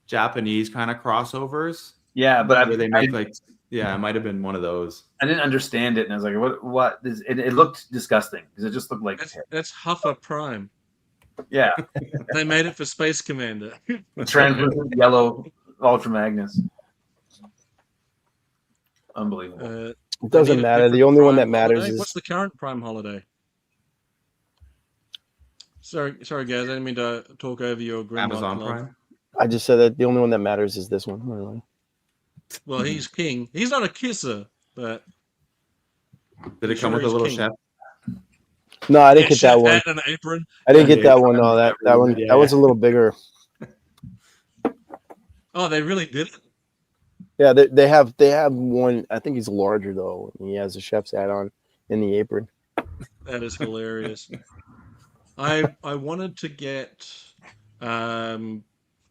Japanese kind of crossovers. Yeah, but where they make like, yeah, it might have been one of those. I didn't understand it, and I was like, "What?" It looked disgusting because it just looked like That's Huffer Prime. yeah, They made it for Space Commander. translucent yellow Ultra Magnus. Unbelievable. It They doesn't need a matter. The different only one that Prime matters holiday. is What's the current Prime holiday? Sorry, guys. I didn't mean to talk over your Grimlock Amazon love. Prime. I just said that the only one that matters is this one. Really. Well, he's king. He's not a kisser, but Did you it come sure with a he's little king? chef? No, I didn't get chef that one. hat and an apron. I didn't get Yeah, that one. No, that one. yeah. That one's a little bigger. Oh, they really did it. Yeah, they have one. I think he's larger though. He has a chef's hat on in the apron. That is hilarious. I wanted to get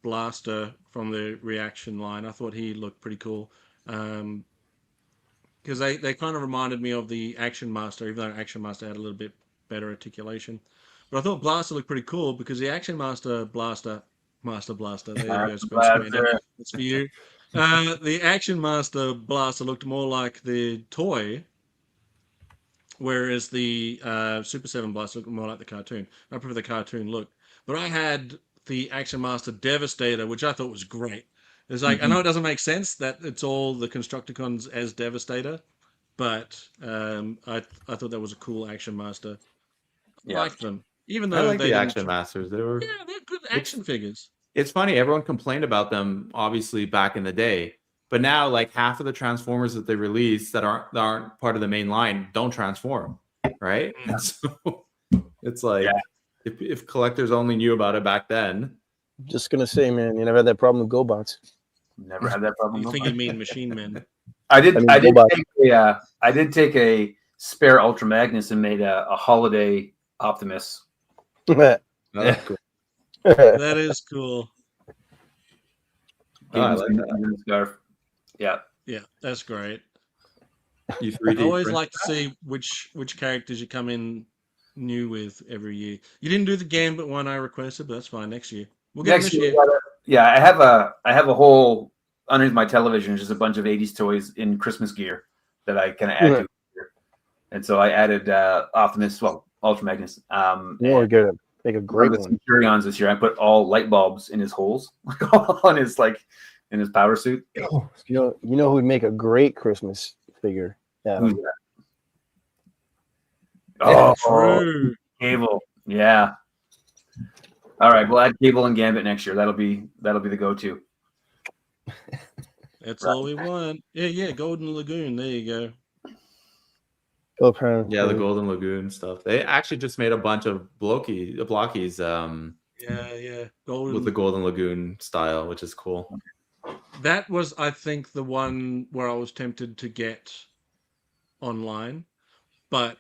Blaster from the reaction line. I thought he looked pretty cool. Because they kind of reminded me of the Action Master, even though Action Master had a little bit better articulation. But I thought Blaster looked pretty cool because the Action Master Blaster, there you go, Space Commander, that's for you. The Action Master Blaster looked more like the toy, whereas the Super 7 Blaster looked more like the cartoon. I prefer the cartoon look. But I had the Action Master Devastator, which I thought was great. It's like, I know it doesn't make sense that it's all the Constructicons as Devastator, but I thought that was a cool Action Master. I liked them, even I though like they the didn't. Action Masters. They were. Yeah, they're good action figures. It's funny. Everyone complained about them, obviously, back in the day. But now, like half of the Transformers that they release that aren't part of the main line don't transform, right? So it's like if collectors only knew about it back then. Just gonna say, man, you never had that problem with GoBots. Never had that problem. You think you mean Machine Men? I did GoBots. take a spare Ultra Magnus and made a holiday Optimus. Oh, that's cool. That is cool. Oh, I like that. Scarf. Yeah. Yeah, that's great. You I 3D always print like to see which characters you come in new with every year. You didn't do the Gambit one I requested, but that's fine. Next year we'll get Next them this year, year. yeah, I have a whole underneath my television, just a bunch of 80s toys in Christmas gear that I kind of add to. And so I added Optimus, well, Ultra Magnus. We're gonna make a great one. Centurions this year. I put all light bulbs in his holes, on his in his power suit. You know who would make a great Christmas figure? Yeah. Who's that? Oh, True. Cable. Yeah. All right, we'll add Cable and Gambit next year. That'll be the go-to. That's all we want. Yeah, Golden Lagoon. There you go. Yeah, the Golden Lagoon stuff. They actually just made a bunch of blockies Yeah. with the Golden Lagoon style, which is cool. That was, I think, the one where I was tempted to get online, but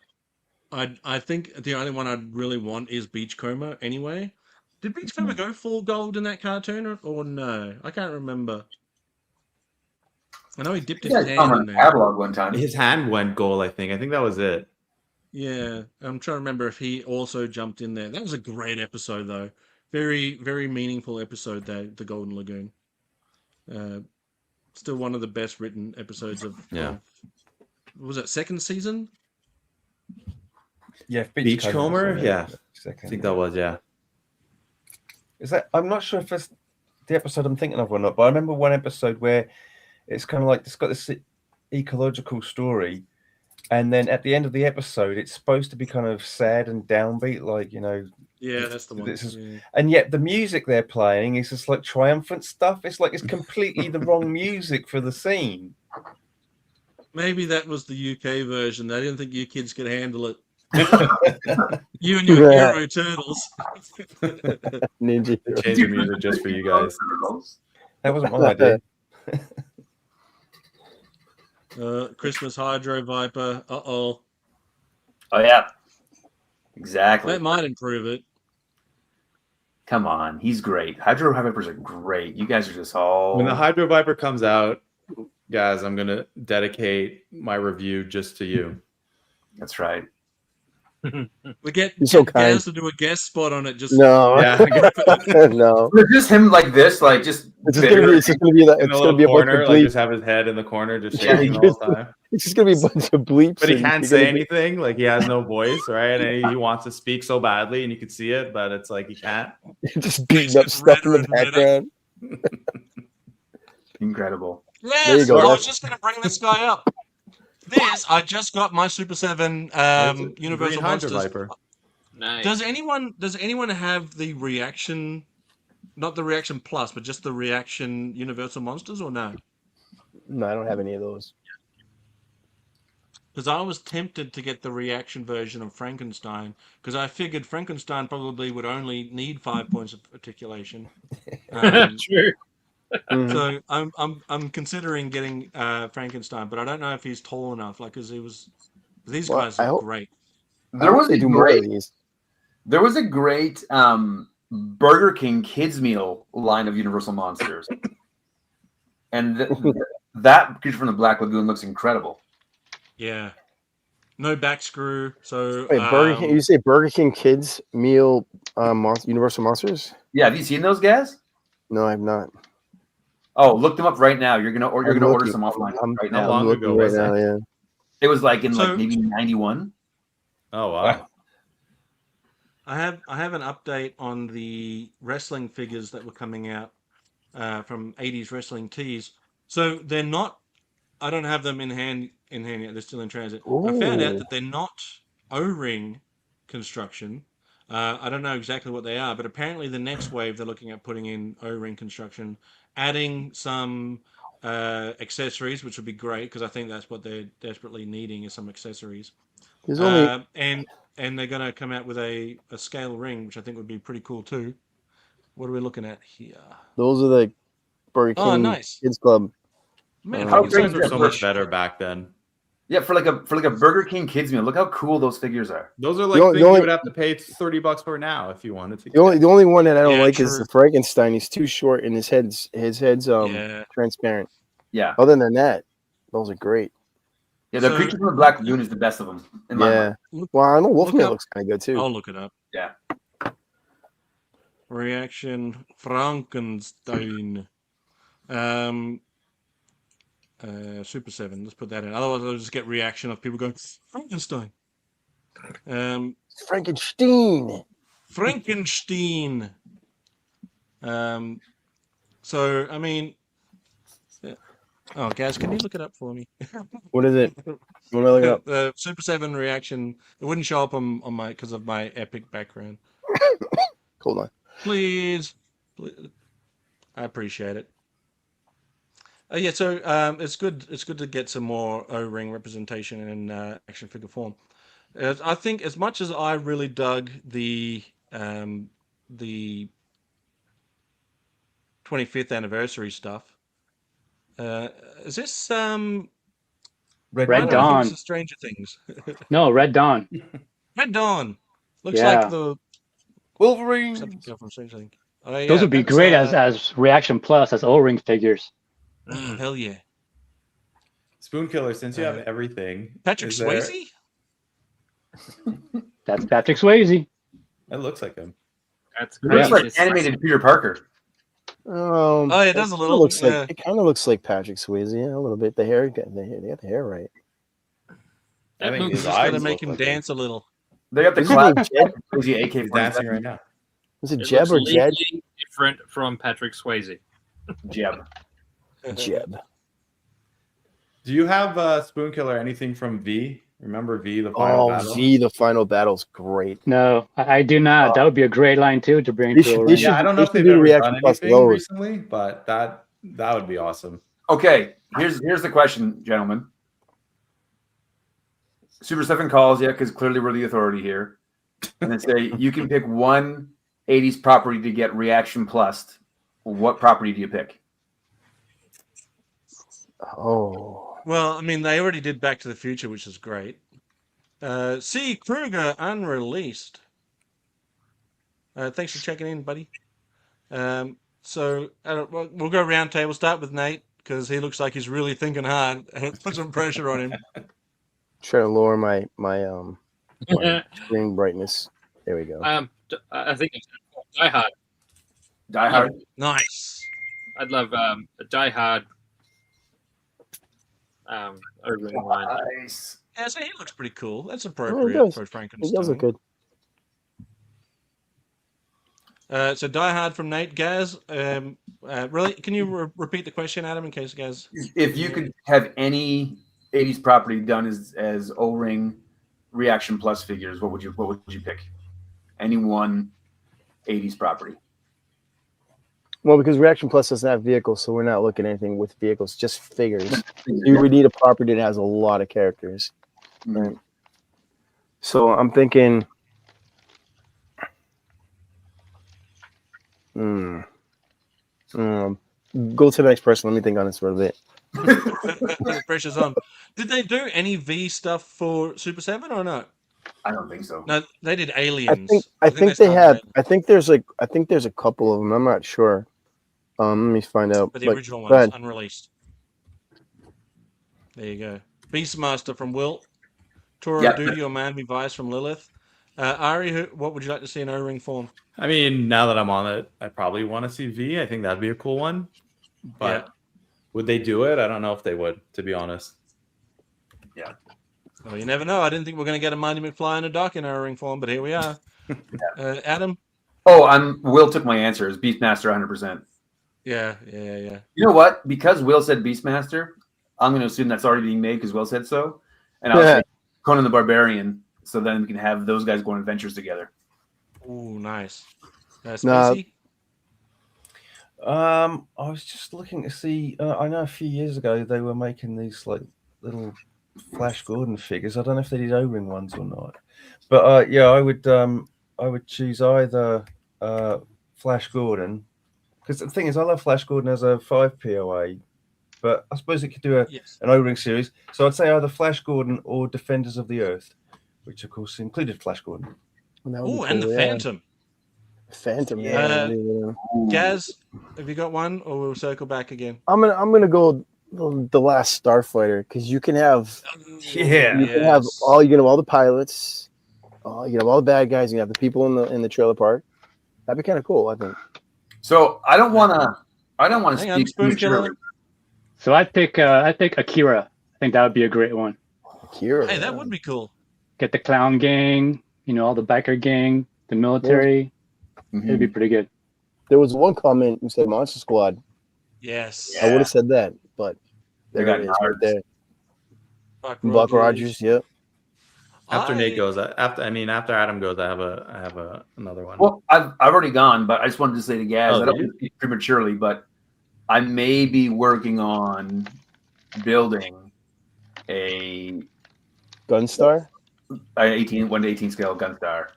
I think the only one I'd really want is Beachcomber anyway. Did Beachcomber go full gold in that cartoon or no? I can't remember. I know he dipped his hand in there. Catalog one time. His hand went gold, I think. I think that was it. Yeah, I'm trying to remember if he also jumped in there. That was a great episode, though. Very, very meaningful episode, the Golden Lagoon. Still one of the best written episodes of was it second season? Yeah, Beachcomber. Yeah, I think that was Is that? I'm not sure if it's the episode I'm thinking of or not, but I remember one episode where it's kind of like it's got this ecological story, and then at the end of the episode, it's supposed to be kind of sad and downbeat, like Yeah, that's the one. And yet the music they're playing is just like triumphant stuff. It's like it's completely the wrong music for the scene. Maybe that was the UK version. They didn't think you kids could handle it. You and your hero turtles. Ninja. Change the music just for you guys. That wasn't my idea. Christmas Hydro Viper. Oh yeah, exactly. That might improve it. Come on, he's great. Hydro Vipers are great. You guys are just all. When the Hydro Viper comes out, guys, I'm gonna dedicate my review just to you. That's right. We get You're so kind. Gaz to do a guest spot on it. Just No, Yeah. no. It's just him like this, like just. It's just gonna be. It's just gonna be like. In It's the gonna little be a bunch corner, of like bleeps. just have his head in the corner, just Yeah, shaking all the time. It's just gonna be a bunch of bleeps. But he and can't you're say gonna be- anything. Like he has no voice, right? And he wants to speak so badly, and you can see it, but it's like he can't. You're just beating up It's stuff in the redder and redder. background. Incredible. Yes, There you go, I was that's- just going to bring this guy up. I just got my Super 7 Universal Green Hydra Monsters. Viper. Nice. Does anyone have the reaction, not the reaction plus, but just the reaction Universal Monsters, or no? No, I don't have any of those. Because I was tempted to get the reaction version of Frankenstein, because I figured Frankenstein probably would only need 5 points of articulation. True. Mhm. So I'm considering getting Frankenstein, but I don't know if he's tall enough. Like, because these Well, guys I are hope- great. There was they a do more of great. these. There was a great Burger King kids meal line of Universal Monsters, and that creature from the Black Lagoon looks incredible. Yeah, no back screw. So Wait, Burger King. You say Burger King Kids Meal Universal Monsters? Yeah, have you seen those guys? No, I've not. Oh, look them up right now. You're gonna order looking. some offline right How now. long I'm looking ago right was now. that? Yeah. It was like in So- like maybe 91. Oh wow. I have an update on the wrestling figures that were coming out from 80s wrestling tees. So they're not. I don't have them in hand yet. They're still in transit. I found out Ooh. that they're not O-ring construction. I don't know exactly what they are, but apparently the next wave they're looking at putting in O-ring construction, adding some accessories, which would be great because I think that's what they're desperately needing is some accessories. There's only And they're going to come out with a scale ring, which I think would be pretty cool too. What are we looking at here? those are the Burger King Oh, nice. Kids Club. Man, How These great things is were that so for much a- better back then. Yeah, for like a Burger King kids meal. Look how cool those figures are. Those are like only- things the only- you would have to pay $30 for now if you wanted to. The only one that I don't Yeah, like is true. the Frankenstein. He's too short and his head's Yeah. transparent. Yeah, Other than that, those are great. yeah. The So- creature from the Black Lagoon is the best of them. In my Yeah. mind. Well, I know Wolfman up- looks kind of good too. I'll look it up. Yeah. Reaction Frankenstein. Super 7. Let's put that in. Otherwise, I'll just get reaction of people going Frankenstein. Frankenstein. Frankenstein. So I mean, yeah. Oh, Gaz, can you look it up for me? What is it? What am I looking up? The Super 7 reaction. It wouldn't show up on my because of my epic background. Hold on. Please. I appreciate it. Yeah, so it's good. It's good to get some more O-ring representation in action figure form. I think as much as I really dug the 25th anniversary stuff, is this Red I don't know, I think Dawn. this is Stranger Things. No, Red Dawn. Red Dawn looks Yeah. like the Wolverine. something from Stranger Things. Oh, yeah, Those would be that's, great as Reaction Plus, as O-ring figures. hell yeah. Spoon Killer, since you have everything. Patrick is there- Swayze. That's Patrick Swayze. It looks like him. That's It looks great. like animated Peter Parker. Oh, it does a kinda little, Looks yeah. like, it kind of looks like Patrick Swayze. Yeah, a little bit. The hair, they got the hair right. I think Just his gotta eyes make look him like dance a little. They got the Isn't classic it crazy AK He's dancing right now. Was it It Jeb looks or Jed? legally different from Patrick Swayze. Jeb. Jeb. Do you have Spoon Killer anything from V? Remember V, the final Oh, battle? V, the final battle's great. No, I do not. That would be a great line too to bring They to should- O-ring. they should- Yeah, I don't know if They should they've do ever reaction done plus anything those. recently, but that would be awesome. Okay, here's the question, gentlemen. Super 7 calls you because clearly we're the authority here. And they say you can pick one 80s property to get reaction plus. What property do you pick? Oh, Well, I mean, they already did Back to the Future, which is great. C. Kruger unreleased. Thanks for checking in, buddy. So we'll go round table. Start with Nate because he looks like he's really thinking hard. Put some pressure on him. trying to lower my Screen brightness. There we go. I think it's Die Hard. Die Hard. Nice. I'd love a Die Hard O-ring line. Nice. Yeah, so he looks pretty cool. That's Oh, appropriate he does. for It Frankenstein. does look good. So Die Hard from Nate. Gaz, really, can you repeat the question, Adam, in case Gaz? If you could have any 80s property done as O-ring reaction plus figures, what would you pick? Any one 80s property. Well, because Reaction Plus doesn't have vehicles, so we're not looking at anything with vehicles, just figures. You would need a property that has a lot of characters. Right? So I'm thinking. Go to the next person. Let me think on this for a bit. The pressure's on. Did they do any V stuff for Super 7 or not? I don't think so. No, they did Aliens. I think they started had. that. I think there's a couple of them. I'm not sure. Let me find out. But the original go one is ahead. unreleased. There you go. Beastmaster from Will. Tour Yep. of Duty or Man Vice from Lilith. Ari, what would you like to see in O-ring form? I mean, now that I'm on it, I probably want to see V. I think that'd be a cool one. But would they do it? I don't know if they would, to be honest. Yeah. Well, you never know. I didn't think we were going to get a Mighty McFly and a Doc in O-ring form, but here we are. Adam? Oh, Will took my answer. It's Beastmaster 100%. Yeah. You know what? Because Will said Beastmaster, I'm going to assume that's already being made because Will said so. And I'll say Conan the Barbarian, so then we can have those guys go on adventures together. Ooh, nice. Spacey? I was just looking to see. I know a few years ago they were making these like little Flash Gordon figures. I don't know if they did O-ring ones or not, but yeah, I would choose either Flash Gordon, because the thing is, I love Flash Gordon as a 5 POA, but I suppose it could do an O-ring series. So I'd say either Flash Gordon or Defenders of the Earth, which of course included Flash Gordon. Oh, and the Phantom. Phantom, yeah. Gaz, have you got one, or we'll circle back again? I'm gonna go the Last Starfighter, because you can have you can have all the pilots, you can have all the bad guys, you can have the people in the trailer park. That'd be kind of cool, I think. So I don't want to speak prematurely. So I'd pick Akira. I think that would be a great one. Akira. Hey, that would be cool. Get the clown gang, all the biker gang, the military. It'd be pretty good. There was one comment who said Monster Squad. Yes. I would have said that, but there it is right there. Buck Rogers, yep. After Nate goes, after Adam goes, I have another one. Well, I've already gone, but I just wanted to say to Gaz, Oh, I don't want to speak prematurely, but I may be working on building a Gunstar, 1 to 18 scale Gunstar.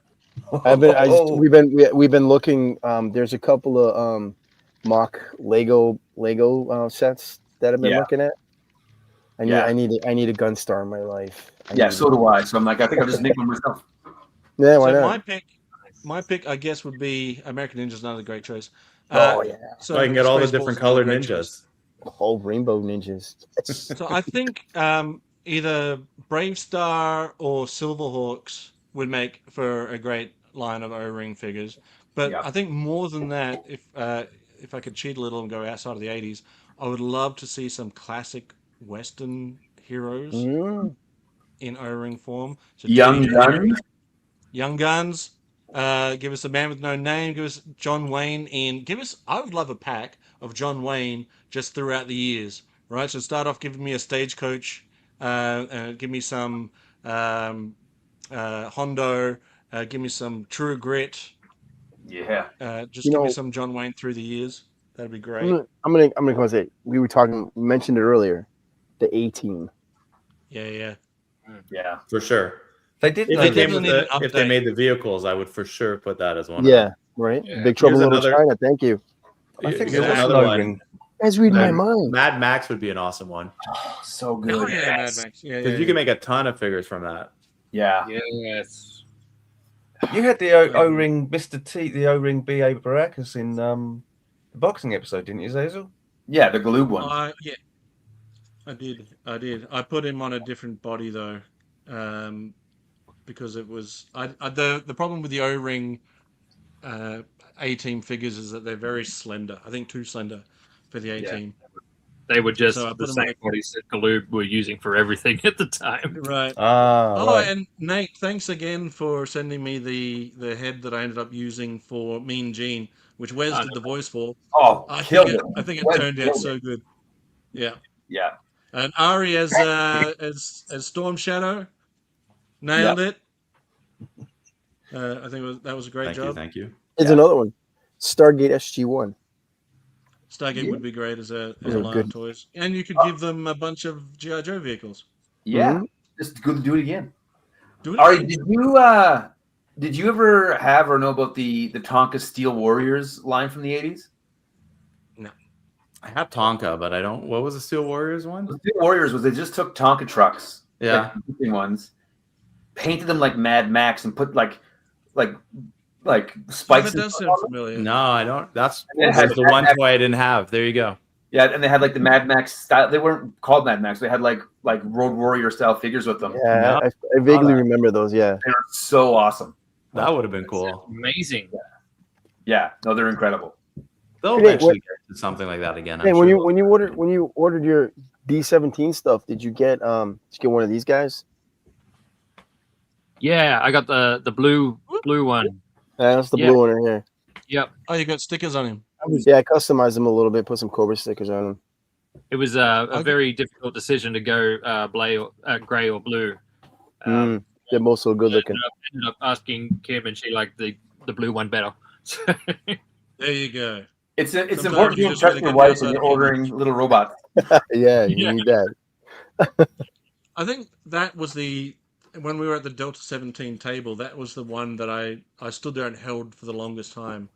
We've been looking. There's a couple of mock Lego sets that I've been looking at. I need a Gunstar in my life. So do I. So I'm like, I think I'll just make one myself. Yeah, why so not? My pick, I guess, would be American Ninja's another great choice. So I can get all the different colored ninjas. Whole rainbow ninjas. So I think either Brave Star or Silverhawks would make for a great line of O-ring figures. But I think more than that, if I could cheat a little and go outside of the 80s, I would love to see some classic Western heroes in O-ring form. So Young Guns. Give us a Man with No Name. Give us John Wayne, and I would love a pack of John Wayne just throughout the years. Right. So start off giving me a Stagecoach. Give me some Hondo. Give me some True Grit. Yeah. Just give me some John Wayne through the years. That'd be great. I'm gonna come and say we mentioned it earlier, the A-Team. Yeah. For sure. They did. If they made the vehicles, I would for sure put that as one. Yeah, right. Yeah. Big Trouble in Little China. Thank you. I think there's another one. You guys read my mind. Mad Max would be an awesome one. Oh, so good. Oh, yeah, Mad Max. Because you can make a ton of figures from that. Yeah. Yes. You had the O-ring Mr. T, the O-ring B.A. Baracus in the boxing episode, didn't you, Zazel? Yeah, the Galoob one. Yeah, I did. I put him on a different body though, because it was the problem with the O-ring A-team figures is that they're very slender. I think too slender for the A-team. They were just So I the put them same bodies that Galoob were using for everything at the time. right. Ah, Oh, right. and Nate, thanks again for sending me the head that I ended up using for Mean Gene, which Wes did the voice for. Oh, I killed think it. I think it Wes turned out killed so it. good. Yeah. Yeah. And Ari as Storm Shadow nailed it. I think that was a great job. Thank you. Here's another one. Stargate SG-1. Stargate would be great as a Those are line good. of toys, and you could give them a bunch of GI Joe vehicles. Yeah. Mhm. Just go do it again. Do it. Ari, did you ever have or know about the Tonka Steel Warriors line from the 80s? I have Tonka, but I don't. What was the Steel Warriors one? The Steel Warriors was they just took Tonka trucks, Yeah. like the ones, painted them like Mad Max, and put like spikes. That and does stuff sound on them. familiar. No, I don't. That's It had the Mad one Max. toy I didn't have. There you go. Yeah, and they had like the Mad Max style. They weren't called Mad Max. They had like Road Warrior style figures with them. Yeah, No. I vaguely remember those. Yeah. They were so awesome. That would have been cool. Amazing. Yeah, no, they're incredible. They'll Hey, eventually get to something like that again. I'm Hey, sure. when you ordered your D17 stuff, did you get one of these guys? Yeah, I got the blue one. That's the Yeah. blue one right here. Yep. Oh, you got stickers on him. Yeah, I customized them a little bit, put some Cobra stickers on them. It was a very difficult decision to go gray or blue. They're both so good looking. Ended up asking Kim, and she liked the blue one better. There you go. It's Sometimes important you to just impress gotta your get wife outside when you're of your ordering little robots. Yeah, you Yeah. need that. I think that was when we were at the Delta 17 table. That was the one that I stood there and held for the longest time.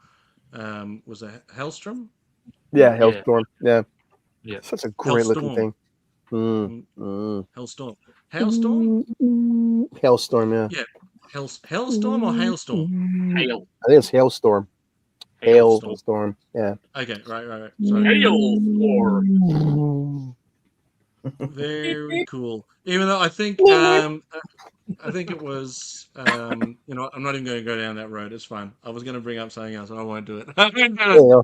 Was a Hellstrom? Yeah, Hellstorm. Yeah. Yeah. Such a great looking Hellstorm. thing. Hellstorm. Hailstorm? Hellstorm, yeah. Yeah. Hellstorm or Hailstorm? Hail. I think it's Hailstorm. Hailstorm. Hailstorm. Yeah. Okay, right. Sorry. Hail. Very cool. Even though I think it was I'm not even going to go down that road. It's fine. I was going to bring up something else, and I won't do it. I don't know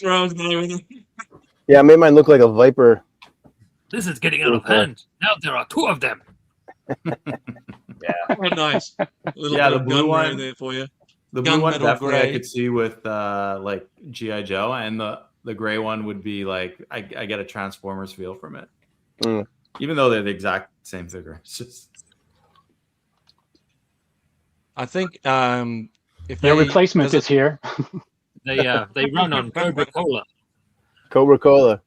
where I was going with it. Yeah, I made mine look like a Viper. This is getting out of hand. Now there are two of them. Oh, nice. Little Yeah, bit the of blue gun one. right there for you. The blue one Gunmetal definitely I gray. could see with like GI Joe, and the gray one would be like I get a Transformers feel from it, even though they're the exact same figure. It's just I think if Your replacement is here. They run on Cobra Cola. Cobra Cola.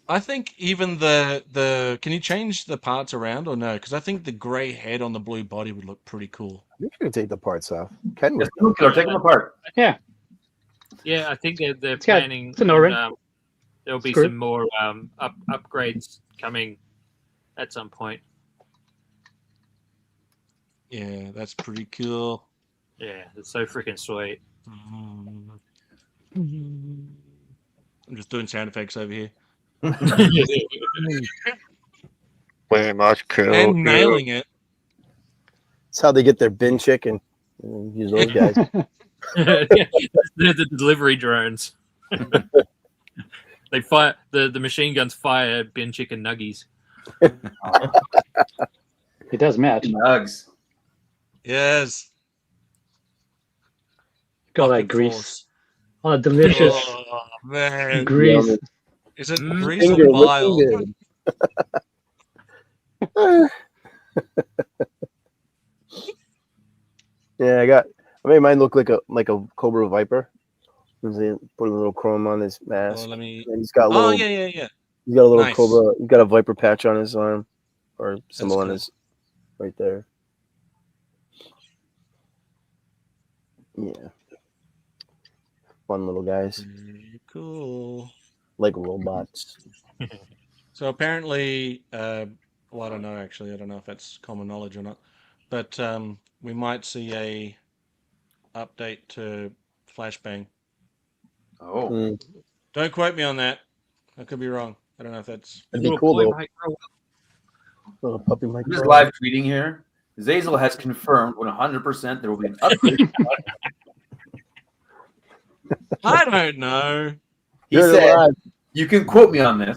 I think even the can you change the parts around or no? Because I think the gray head on the blue body would look pretty cool. You can take the parts off. Can Yes, killer, take them apart. Yeah. Yeah, I think they're got- planning. it's an O-ring. There'll be Screw. some more upgrades coming at some point. Yeah, that's pretty cool. Yeah, it's so freaking sweet. I'm just doing sound effects over here. Way much cool. And nailing it. That's how they get their bin chicken. Use those guys. They're the delivery drones. They fire the machine guns fire bin chicken nuggies. It does match. Nugs. Yes. Got that Fucking grease. force. Oh, delicious Oh, man. grease. Is it Mm. grease or Finger bile? looking good. Yeah, I made mine look like a Cobra Viper. Put a little chrome on his mask. Oh, let me. And he's got a little. Oh, yeah. He's got a little Nice. Cobra. He's got a Viper patch on his arm, or symbol on cool. his right there. Yeah. Fun little guys, Very cool. like robots. So apparently, well, I don't know actually. I don't know if that's common knowledge or not, but we might see a update to Flashbang. Oh. Mm. Don't quote me on that. I could be wrong. I don't know if that's. That'd be cool though. Little puppy might I'm just cry. live tweeting here. Zazel has confirmed 100% there will be an upgrade. I don't know. He You're said, alive. "You can quote me on this.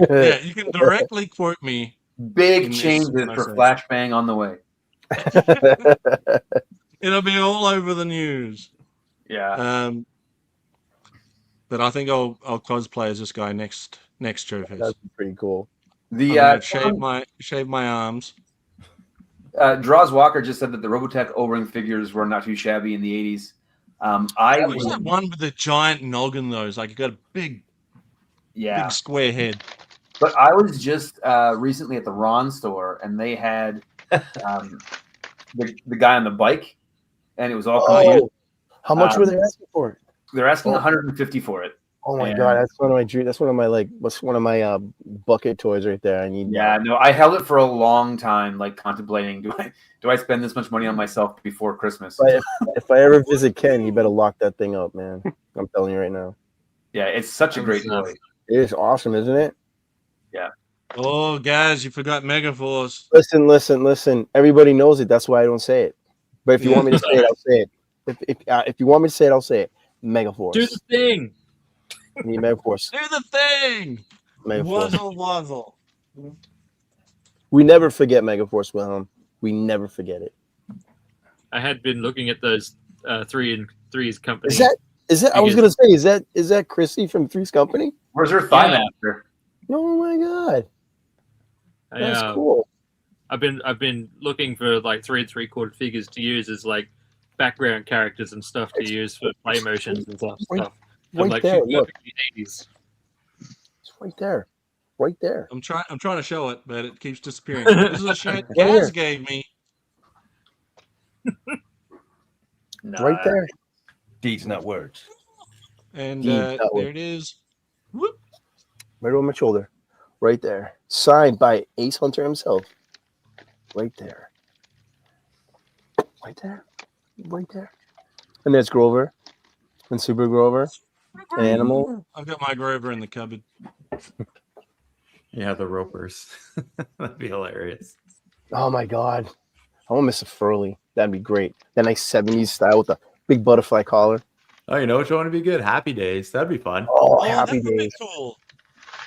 Yeah, you can directly quote me. Big In this changes for message. Flashbang on the way." It'll be all over the news. Yeah. But I think I'll cosplay as this guy next Joe Fest. That's pretty cool. The I'm gonna shave my arms. Draws Walker just said that the Robotech O-ring figures were not too shabby in the 80s. Who's that one with the giant noggin though? It's like you got a big square head. But I was just recently at the Ron store, and they had the guy on the bike, and it was all complete. How much were they asking for it? They're asking 150 for it. Oh my god, that's one of my dreams. That's one of my what's one of my bucket toys right there. I need. Yeah, no, I held it for a long time, like contemplating: do I spend this much money on myself before Christmas? If I ever visit Ken, you better lock that thing up, man. I'm telling you right now. Yeah, it's such a great toy. It is awesome, isn't it? Yeah. Oh, guys, you forgot Megaforce. Listen. Everybody knows it. That's why I don't say it. But if you want me to say it, I'll say it. If you want me to say it, I'll say it. Megaforce. Do the thing. I need Megaforce. Do the thing. Megaforce. Wazzle. We never forget Megaforce, Wilhelm. We never forget it. I had been looking at those 3 and 3's company. Is that? I was gonna say, is that Chrissy from Three's Company? Where's her thigh master? Oh my god, that's cool. I've been looking for like 3 3/4 figures to use as like background characters and stuff to use for play motions and stuff. Right there, look. 80s. It's right there. Right there. I'm trying to show it, but it keeps disappearing. This is a shirt Gaz gave me. Right there. Deeds, not words. And Deeds, not there words. it is. Whoop. Right on my shoulder. Right there. Signed by Ace Hunter himself. Right there. Right there. Right there. And there's Grover. And Super Grover. An animal. I've got my Grover in the cupboard. Yeah, the ropers. That'd be hilarious. Oh my god. I want to miss a Furley. That'd be great. That nice 70s style with the big butterfly collar. Oh, you know which one would be good? Happy Days. That'd be fun. Oh, That Happy would be Days. cool.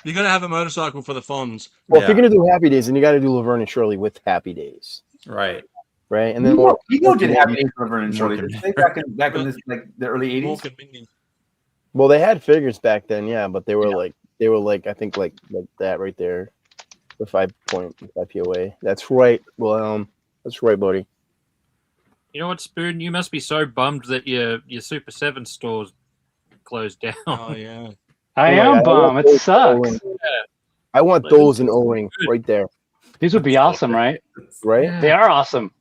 You're gonna have a motorcycle for the Fonz. Well, if you're gonna do Happy Days, then you got to do Laverne and Shirley with Happy Days, Right. right? And then People did Happy Days for Laverne and Shirley. Did they back in this like the early 80s? Well, they had figures back then, yeah, but they were like I think like that right there, the 5 POA. That's right. Well, that's right, buddy. You know what, Spoon? You must be so bummed that your Super 7 stores closed down. Oh yeah. I am bummed. It sucks. I want those in O-ring right there. These would be awesome, right? Right? They are awesome.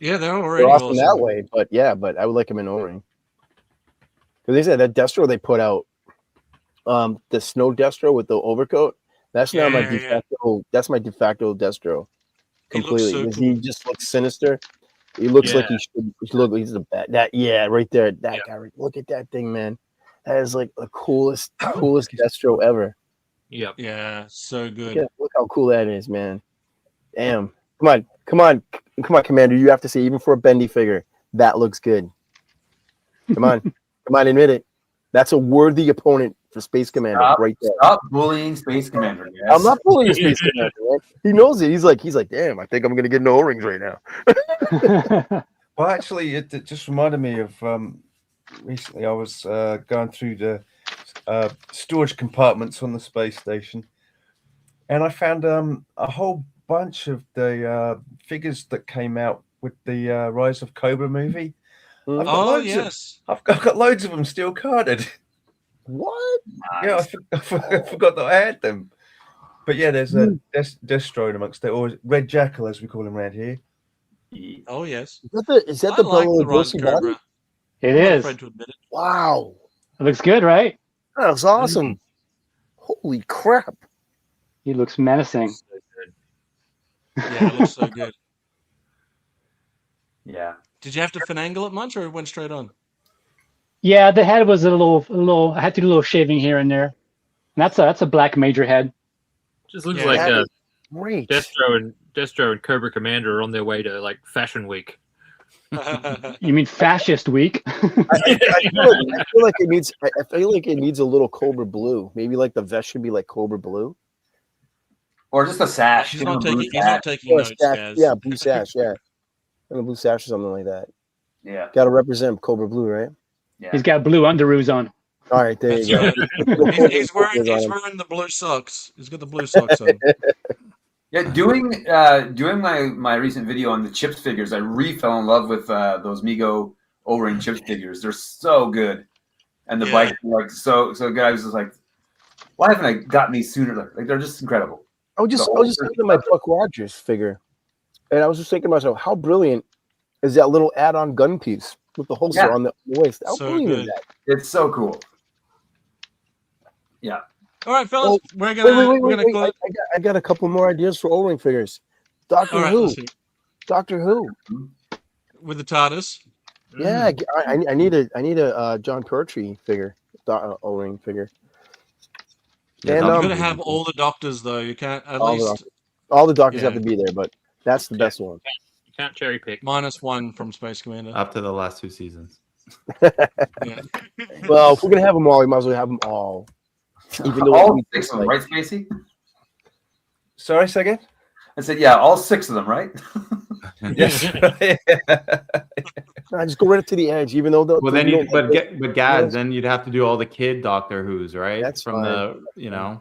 Yeah, they're already They're awesome that way, but I would like them in O-ring. Because they said that Destro they put out, the Snow Destro with the overcoat. That's now my de facto. That's my de facto Destro. Completely. He looks so He cool. just looks sinister. He looks like he should look. He's the bad. Right there. That guy. Look at that thing, man. That is like the coolest Destro ever. Yep. Yeah, so good. Look how cool that is, man. Damn. Come on, Commander. You have to say, even for a bendy figure, that looks good. Come on, admit it. That's a worthy opponent for Space Commander right there. Stop bullying Space Commander. Yes. I'm not bullying Space Commander, man. He knows it. He's like, damn, I think I'm gonna get no O-rings right now. Well, actually, it just reminded me of recently I was going through the storage compartments on the space station, and I found a whole bunch of the figures that came out with the Rise of Cobra movie. I've got loads of them still carded. What? Yeah, I forgot that I had them. But yeah, there's a Destro amongst it, or Red Jackal as we call him around here. Oh yes. Is that the I like Bela the Rise Lugosi Cobra. body? It I'm not is. afraid to admit it. Wow, It looks good, right? that was awesome. Holy crap! He looks menacing. Yeah, it looks so good. Yeah. Did you have to finagle it much, or it went straight on? Yeah, the head was a little. I had to do a little shaving here and there. And that's a black major head. Just looks Yeah, like that great. Destro and Cobra Commander are on their way to like Fashion Week. You mean Fascist Week? I feel like it needs. I feel like it needs a little Cobra Blue. Maybe like the vest should be like Cobra Blue. Or just a sash. He's give him not a blue taking. He's not sash. taking Or a notes, sash. Gaz. Yeah, blue sash. Yeah, and a blue sash or something like that. Yeah. Got to represent Cobra Blue, right? Yeah. He's got blue underoos on. All right, there That's you go. right. He's wearing the blue socks. He's got the blue socks on. Yeah, doing my recent video on the chips figures, I really fell in love with those Mego O-ring chips figures. They're so good, and the bikes are like so good. I was just like, why haven't I gotten these sooner? Like they're just incredible. I was just thinking of my Buck Rogers figure, and I was just thinking to myself, how brilliant is that little add-on gun piece with the holster on the waist? How brilliant is that? It's so cool. Yeah. All right, fellas, we're gonna close. I got a couple more ideas for O-ring figures. Doctor Who with the TARDIS. Yeah, I need a John Pertwee figure, O-ring figure. Yeah, and you're gonna have all the doctors though. You can't all the doctors have to be there, but that's the best one. You can't cherry pick. -1 from Space Commander. Up to the last 2 seasons. Yeah. Well, if we're gonna have them all, we might as well have them all. Even though all 6 of them, right, Spacey? Sorry, say again? I said, yeah, all 6 of them, right? Yes. I just go right up to the edge, even though but Gaz, then you'd have to do all the kid Doctor Who's, right? That's from fine.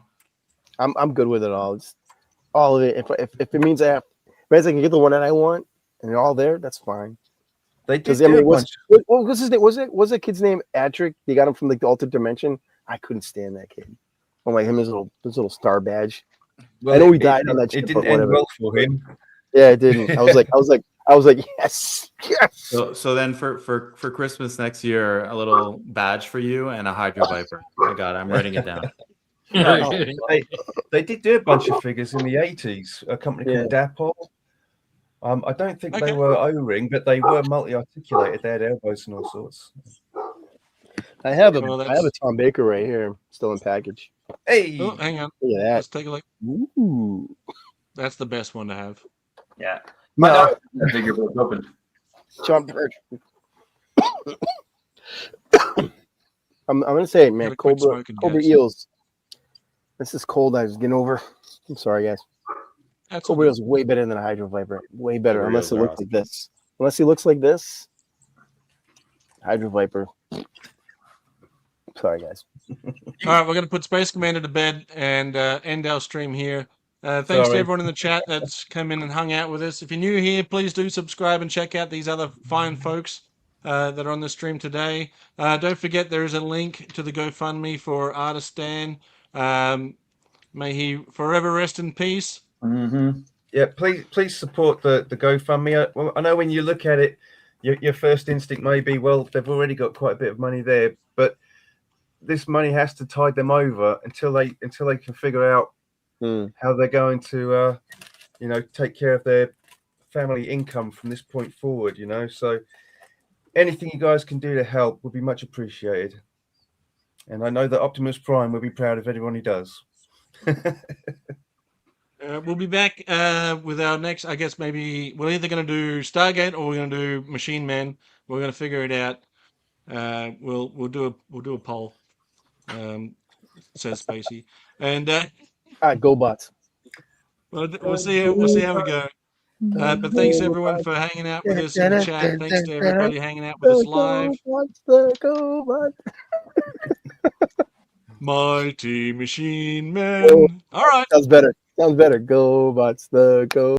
I'm good with it all. It's all of it. If it means I can get the one that I want and they're all there, that's fine. They did. What was his name? Was that kid's name Adric? They got him from like the Altered Dimension. I couldn't stand that kid. Oh my, his little star badge. Well, I know he died on that. It didn't end well for him. Yeah, it didn't. I was like, yes. So then for Christmas next year, a little badge for you and a Hydro Viper. I got it. I'm writing it down. They did do a bunch of figures in the 80s. A company called Dapol. I don't think they were O-ring, but they were multi-articulated. They had elbows and all sorts. I have a Tom Baker right here, still in package. Hey, hang on. Look at that. Let's take a look. Ooh, that's the best one to have. Yeah, that figure was open. John Perch. I'm gonna say, man, Cobra Eels. This is cold. I was getting over. I'm sorry, guys. Cobra Eels way better than a Hydro Viper. Way better, unless it looks like this. Unless he looks like this. Hydro Viper. Sorry, guys. All right, we're going to put Space Commander to bed and end our stream here. Thanks to everyone in the chat that's come in and hung out with us. If you're new here, please do subscribe and check out these other fine folks that are on the stream today. Don't forget there is a link to the GoFundMe for Artist Dan. May he forever rest in peace. Mm-hmm. Yeah, please support the GoFundMe. Well, I know when you look at it, your first instinct may be, well, they've already got quite a bit of money there, but this money has to tide them over until they can figure out how they're going to take care of their family income from this point forward. So anything you guys can do to help would be much appreciated. And I know that Optimus Prime will be proud of anyone he does. We'll be back with our next. I guess maybe we're either going to do Stargate or we're going to do Machine Man. We're going to figure it out. We'll do a poll. Says Spacey, and go bots. We'll see how we go. But thanks everyone for hanging out with us in the chat. Thanks to everybody hanging out with us live. Mighty Machine Man. All right. Sounds better. Go bots. The go.